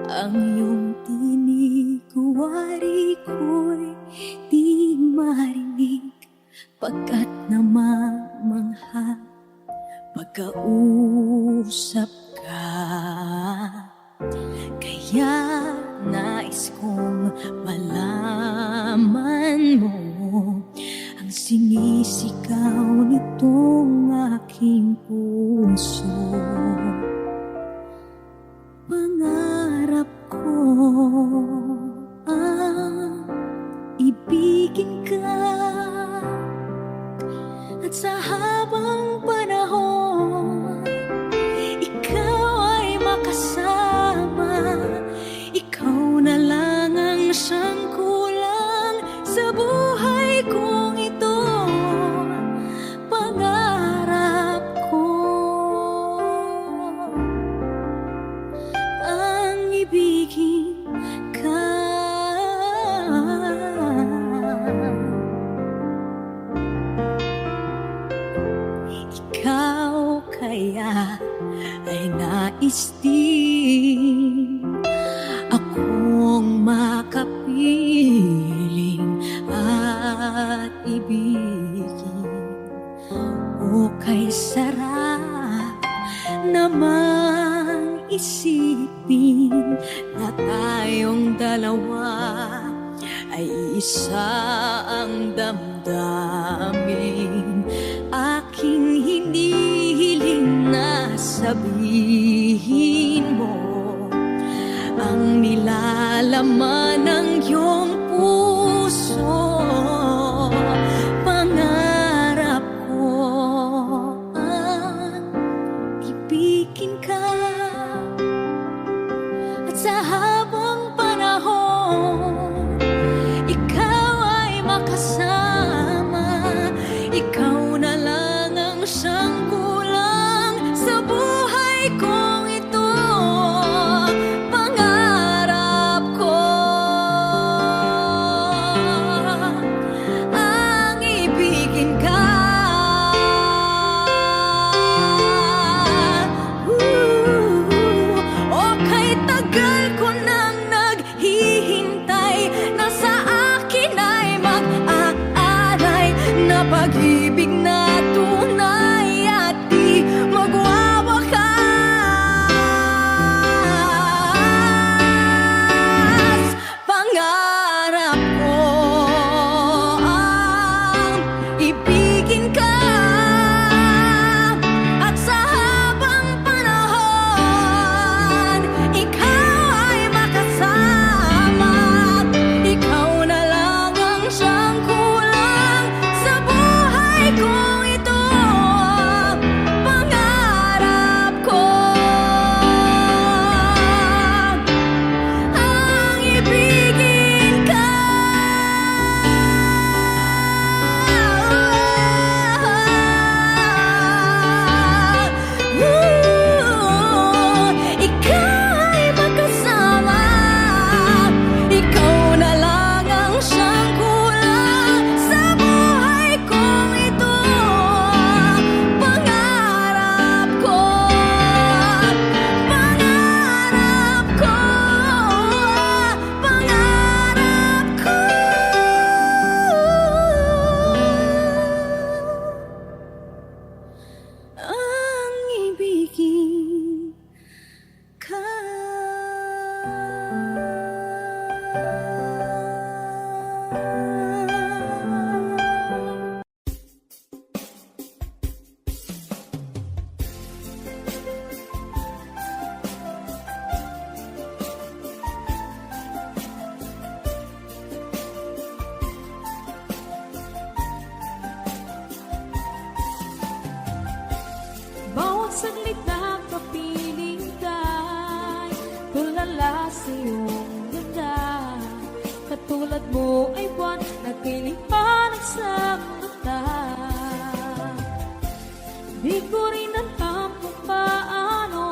Ang iyong tinig, wari ko'y di marinig, pagkat namamangha pagkausap ka. Kaya nais kong malaman mo ang sinisigaw nitong aking puso. Pangarap ko ang ibigin ka, at sa habang panahon ikaw ay makasama. Ikaw na lang ang siyang kulang sa buhay kong ito. Pangarap ko ang ibigin ka. Ikaw kaya ay nais din akong makapiling at ibigin. O kay sarap namang isipin na tayong dalawa ay isa ang damdamin. Aking hinihiling na sabihin mo ang nilalaman ng iyong puso. Pangarap ko ang ibigin ka. sa habang panahon, ikaw ay makasama. Ikaw na lang ang siyang kulang sa buhay kong ito. Pangarap ko ang ibigin ka. O kahit tagal ko nang naghihintay, na sa akin ay mag-aaray na pag-ibig na tunay at di magwawakas. Pangarap ko ang ibigin ka, at sa habang panahon, ikaw ay makasama. Ikaw na lang ang siyang kulang sa buhay kong ito. Pangarap ko ang ibigin ka. Ikaw ay makasama. Ikaw na lang ang siyang kulang sa buhay kong ito. Pangarap ko, pangarap ko, pangarap ko ang ibigin ka. Bawat saglit na kapiling ka'y tulala sa iyong ganda. Katulad mo ay buwan na tinipanag sa mata. Di ko rin alam kung paano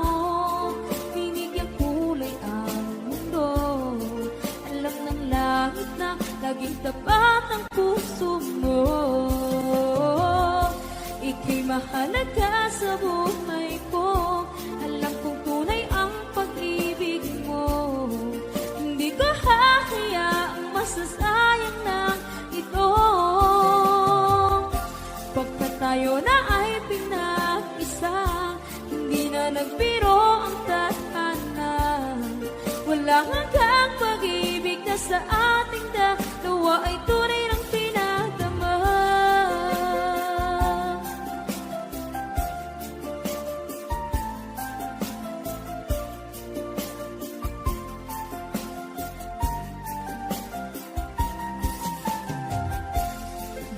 binigyan kulay ang mundo. Alam ng langit na laging tapat ang puso mo. Ika'y mahalaga sa buhay ko. Alam kong tunay ang pag-ibig mo. Hindi ko hahayaang masasayang na ito. Pagkat tayo na ay pinag-isa, hindi na nagbiro ang tadhana. Walang hanggang pag-ibig na sa ating dalawa ay tunay ng pinagdama.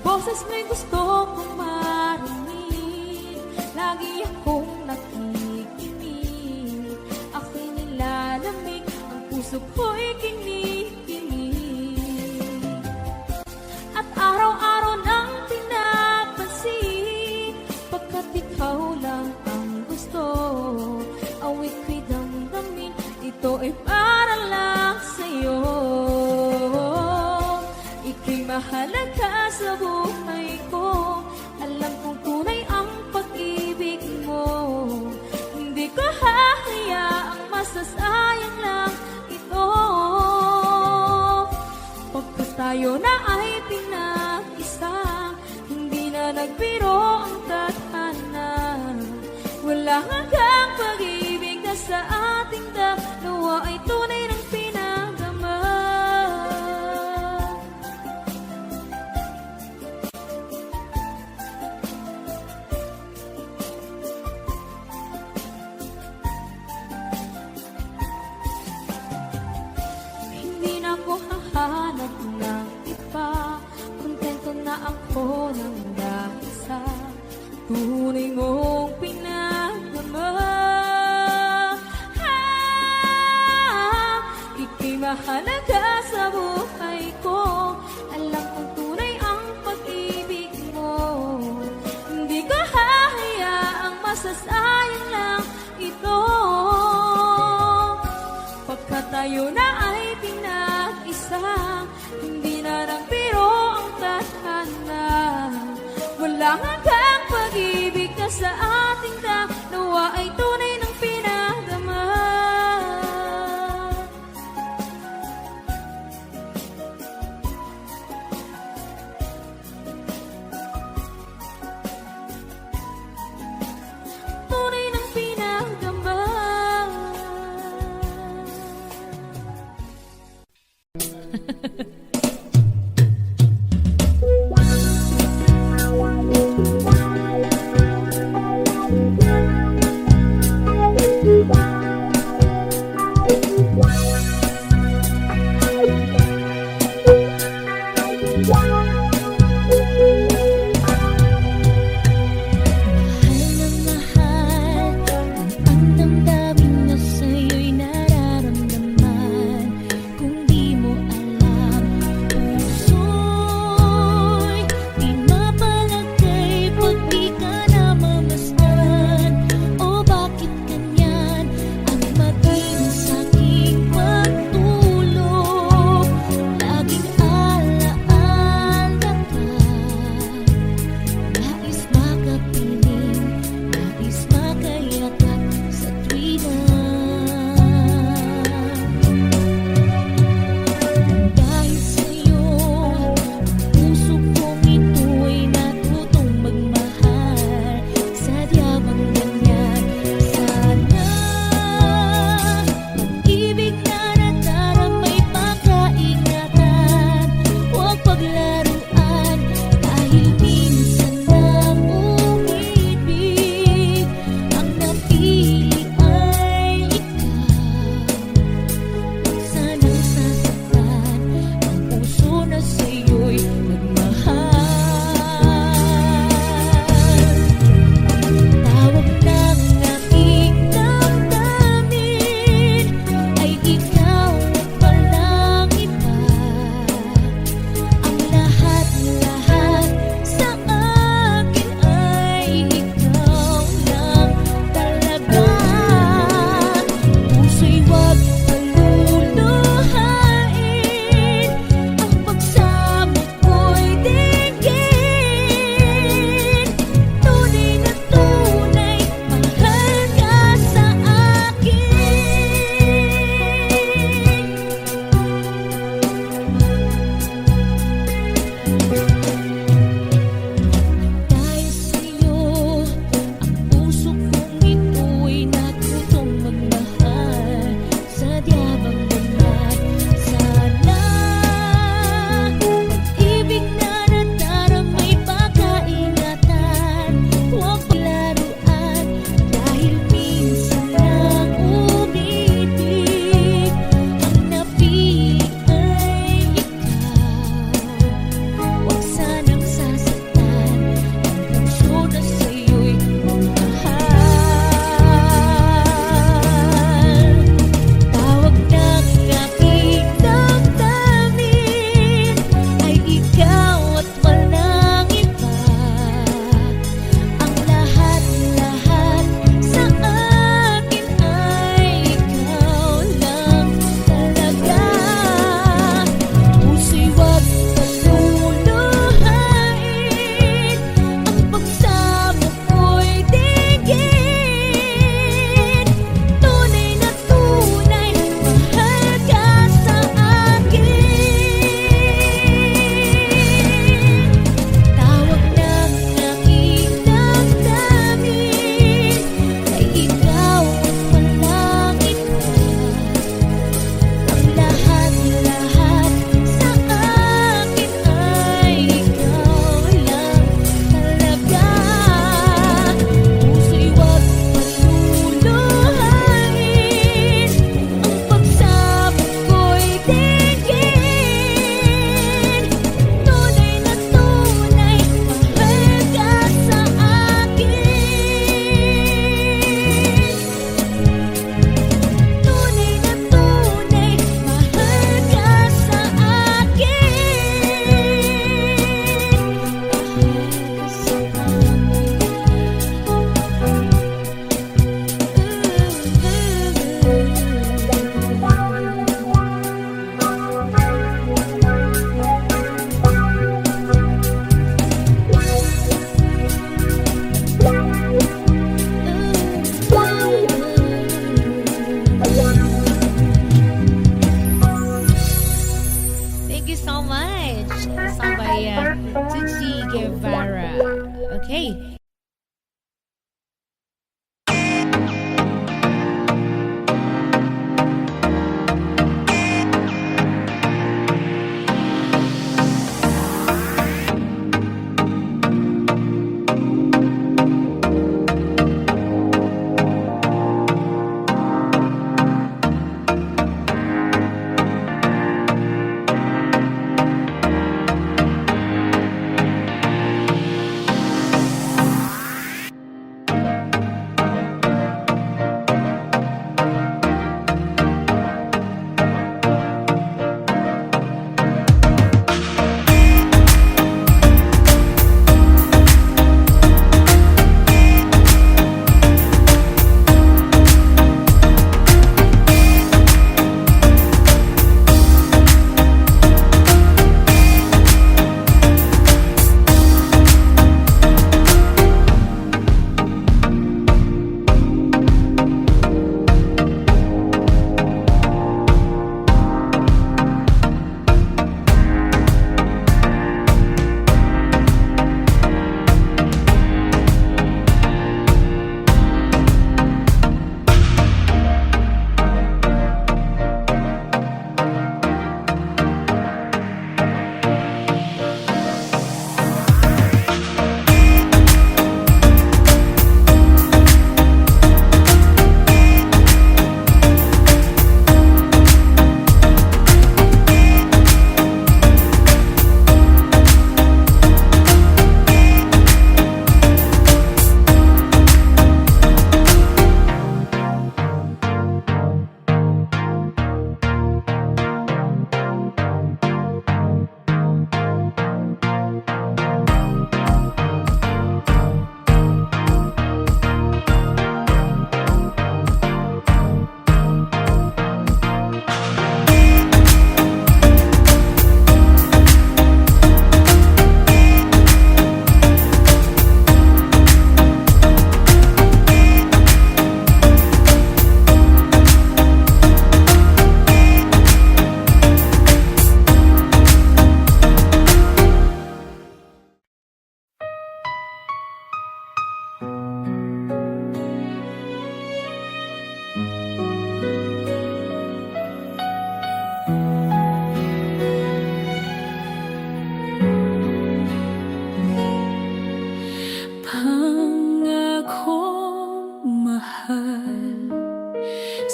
Boses mo'y gusto kong marinig, lagi akong nakikinig. Ako'y nilalamig, ang puso ko'y kinikilig. At araw-araw nang pinapansin, pagkat ikaw lang ang gusto. Awit ko'y damdamin, ito ay para lang sa'yo. Ika'y mahalaga sa buhay ko. Alam kong tunay ang pag-ibig mo. Hindi ko hahayaang masasayang lang ito. Pagkat tayo na ay pinag-isa, hindi na nagbiro ang tadhana. Wala hanggang pag-ibig na sa ating dalawa ay tunay ng pinagdama. Hindi na ako hahanap ng iba, kontento na ako ng dahil sa tunay mong pinagdama. tayo na ay pinag-isa. Hindi na nagbiro ang tadhana. Walang hanggang pag-ibig na sa ating dalawa ay tunay ng pinadama. Tunay ng pinadama.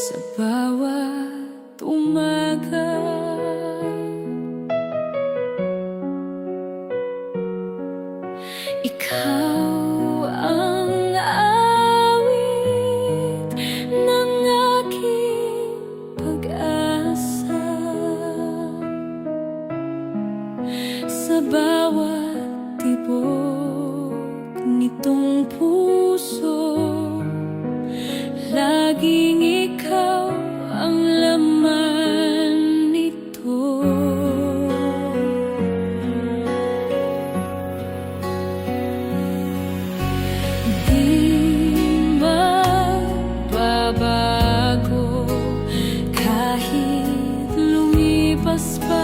sa bawat umaga. Ikaw ang awit ng aking pag-asa. Sa bawat tibok nitong puso, laging ikaw ang laman nito. Di magbabago kahit lumipas pa.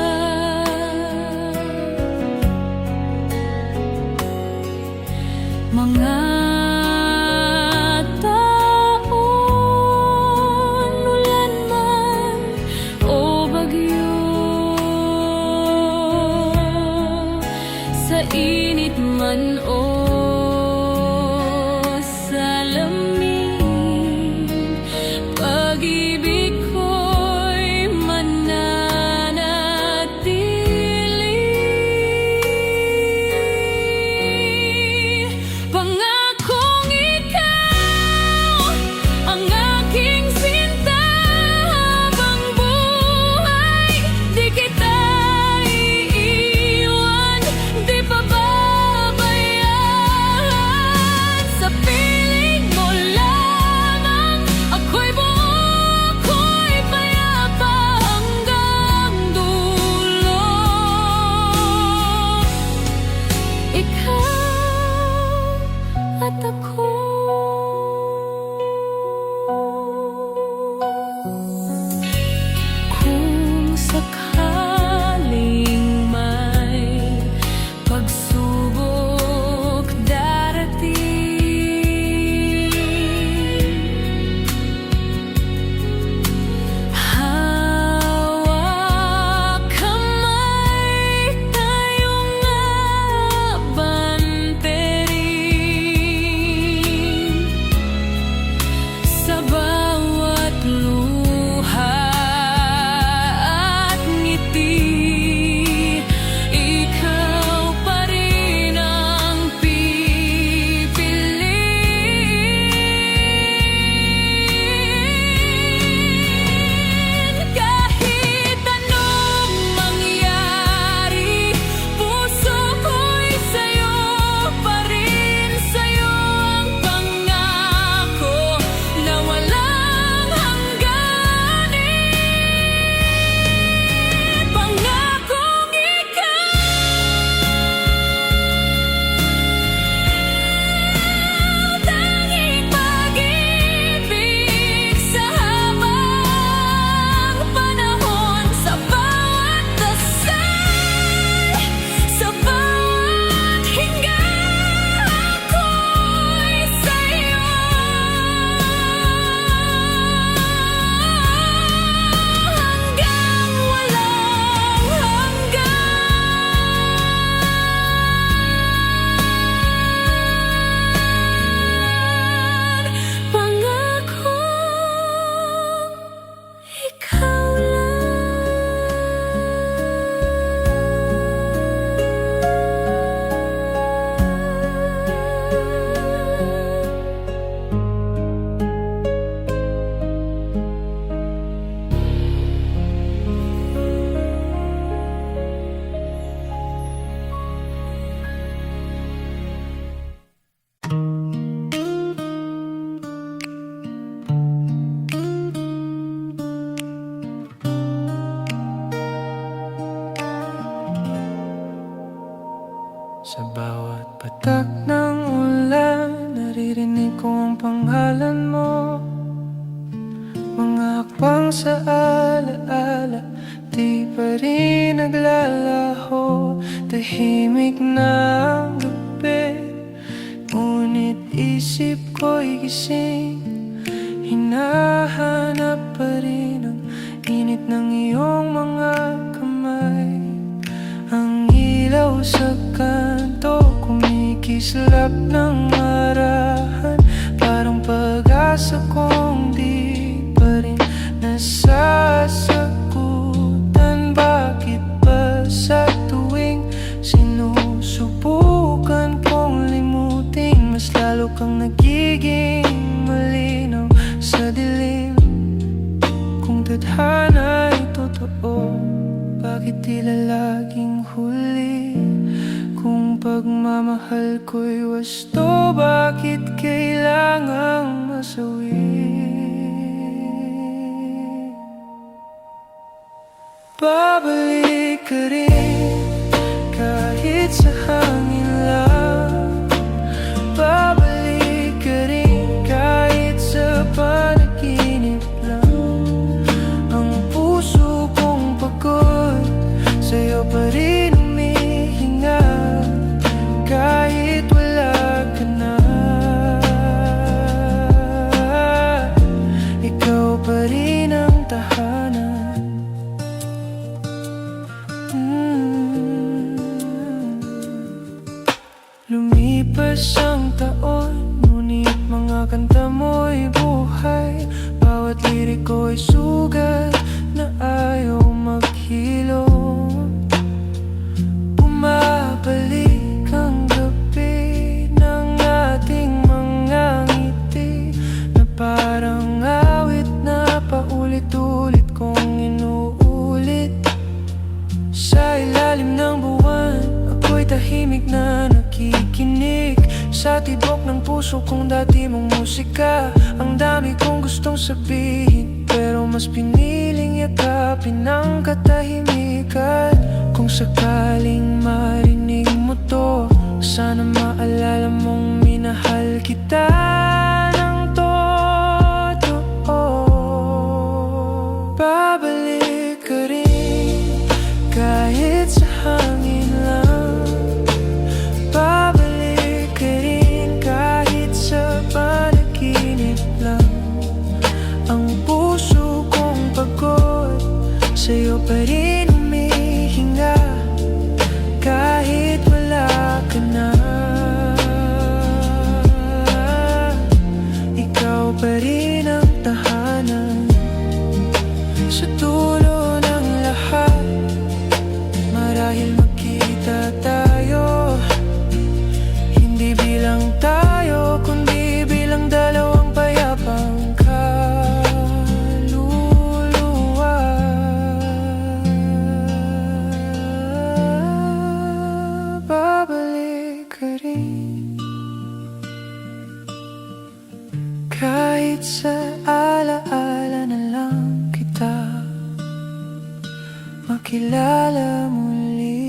Mga taon, ulan man o bagyo, sa init man o sa lamig, pag-ibig ko'y mananatili. Pangakong ikaw ang aking sinta habang buhay. Di kita iiwan, di pababayaan. Sa piling mo lamang ako'y buo, ako'y payapa hanggang dulo. Ikaw at ako. Kung sakaling may pagsubok darating, hawak kamay tayong abanterin. Sa bawat luha at ngiti, ikaw pa rin ang pipiliin. Kahit anong mangyari, puso ko'y sa'yo pa rin. Sa'yo ang pangako na walang hangganin. Pangakong ikaw, tanging pag-ibig sa habang panahon. Sa bawat dasal, sa bawat hinga, ako'y sa'yo hanggang walang hanggan. Pangako, ikaw lang. Sa bawat patak ng ulan, naririnig ko ang pangalan mo. Mga hakbang sa alaala, di pa rin naglalaho. Tahimik na ang gabi, ngunit isip ko'y gising. Hinahanap pa rin ang init ng iyong mga kamay. Ang ilaw sa kanto, kumikislap ng marahan. Parang pag-asa kong di pa rin tadhana ay totoo, bakit tila laging huli? Kung pagmamahal ko'y wasto, bakit kailangang masawi? Babalik ka rin kahit sa hangin lang. Babalik ka rin kahit sa panaginip lang. Ang puso kong pagod, sa'yo pa rin humihinga kahit wala ka na. Ikaw pa rin ang tahanan. Lumipas ang taon, ngunit mga kanta mo'y buhay. Bawat liriko ay sugat na ayaw maghilom. Bumabalik ang gabi ng ating mga ngiti, na parang awit na paulit-ulit kong inuulit. Sa ilalim ng buwan, ako'y tahimik na nakikinig sa tibok ng puso kong dati mong musika. Ang dami kong gustong sabihin, pero mas piniling yakapin ang katahimikan. Kung sakaling marinig mo to, sana maalala mong minahal kita ng totoo. Babalik ka rin kahit sa hangin lang. Babalik ka rin kahit sa panaginip lang. Ang puso kong pagod, sa'yo pa rin humihinga kahit wala ka na. Ikaw pa rin ang tahanan. Sa dulo ng lahat, marahil magkita tayo, hindi bilang tayo, kundi bilang dalawang payapang kaluluwa. Babalik ka rin kahit sa alaala na lang kita makilala muli.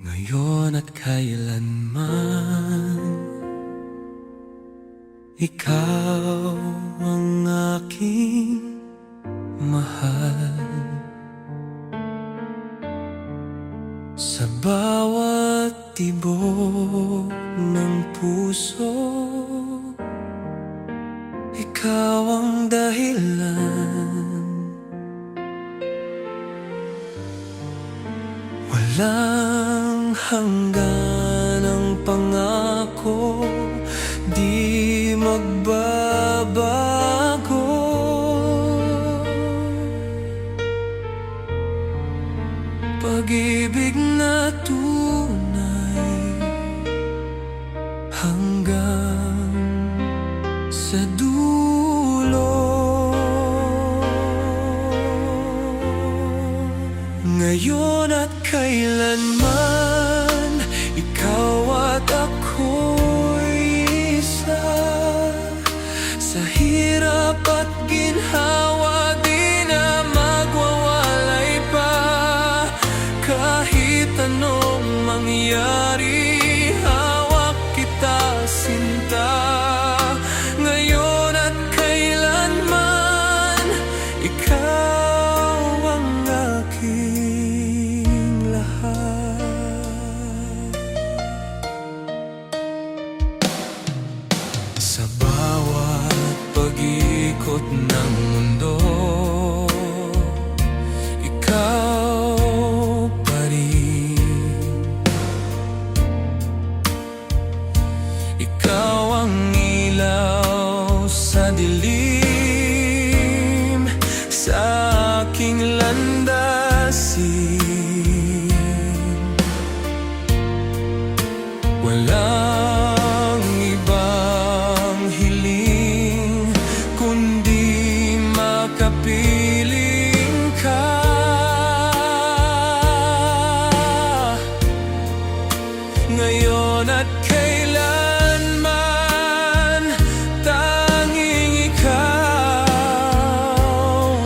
Ngayon at kailanman, ikaw ang aking mahal. Sa bawat tibok ng puso, ikaw ang dahilan. Walang hanggan ang pangako, di magbabago. Pag-ibig na tunay hanggang sa dulo. Ngayon at kailanman, ikaw at ako'y isa. Sa hirap at ginhawa, di na magwawalay pa. Kahit anong mangyari, hawak kita sinta. Ngayon at kailanman, ikaw ang aking lahat. Sa bawat pag-ikot ng mundo, sa aking landasin. Walang ibang hiling kundi makapiling ka. Ngayon at kailanman, tanging ikaw,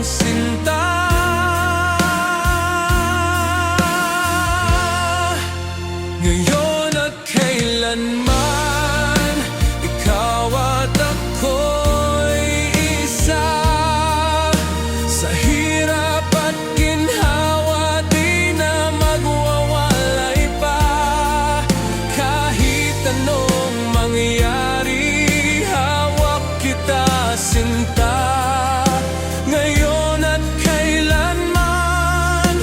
sinta. Ngayon at kailanman, ikaw at ako'y isa. Sa hirap at ginhawa, di na magwawalay pa. Kahit anong mangyari, hawak kita, sinta. Ngayon at kailanman,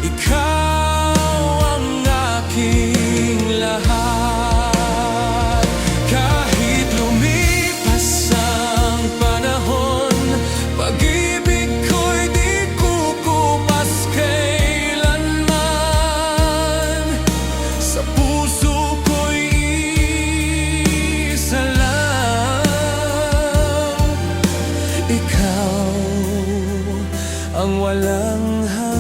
ikaw ang aking lahat. Kahit lumipas ang panahon, pag-ibig ko'y di kukupas kailanman. Sa puso ko'y isa lang, ikaw ang walang hanggan.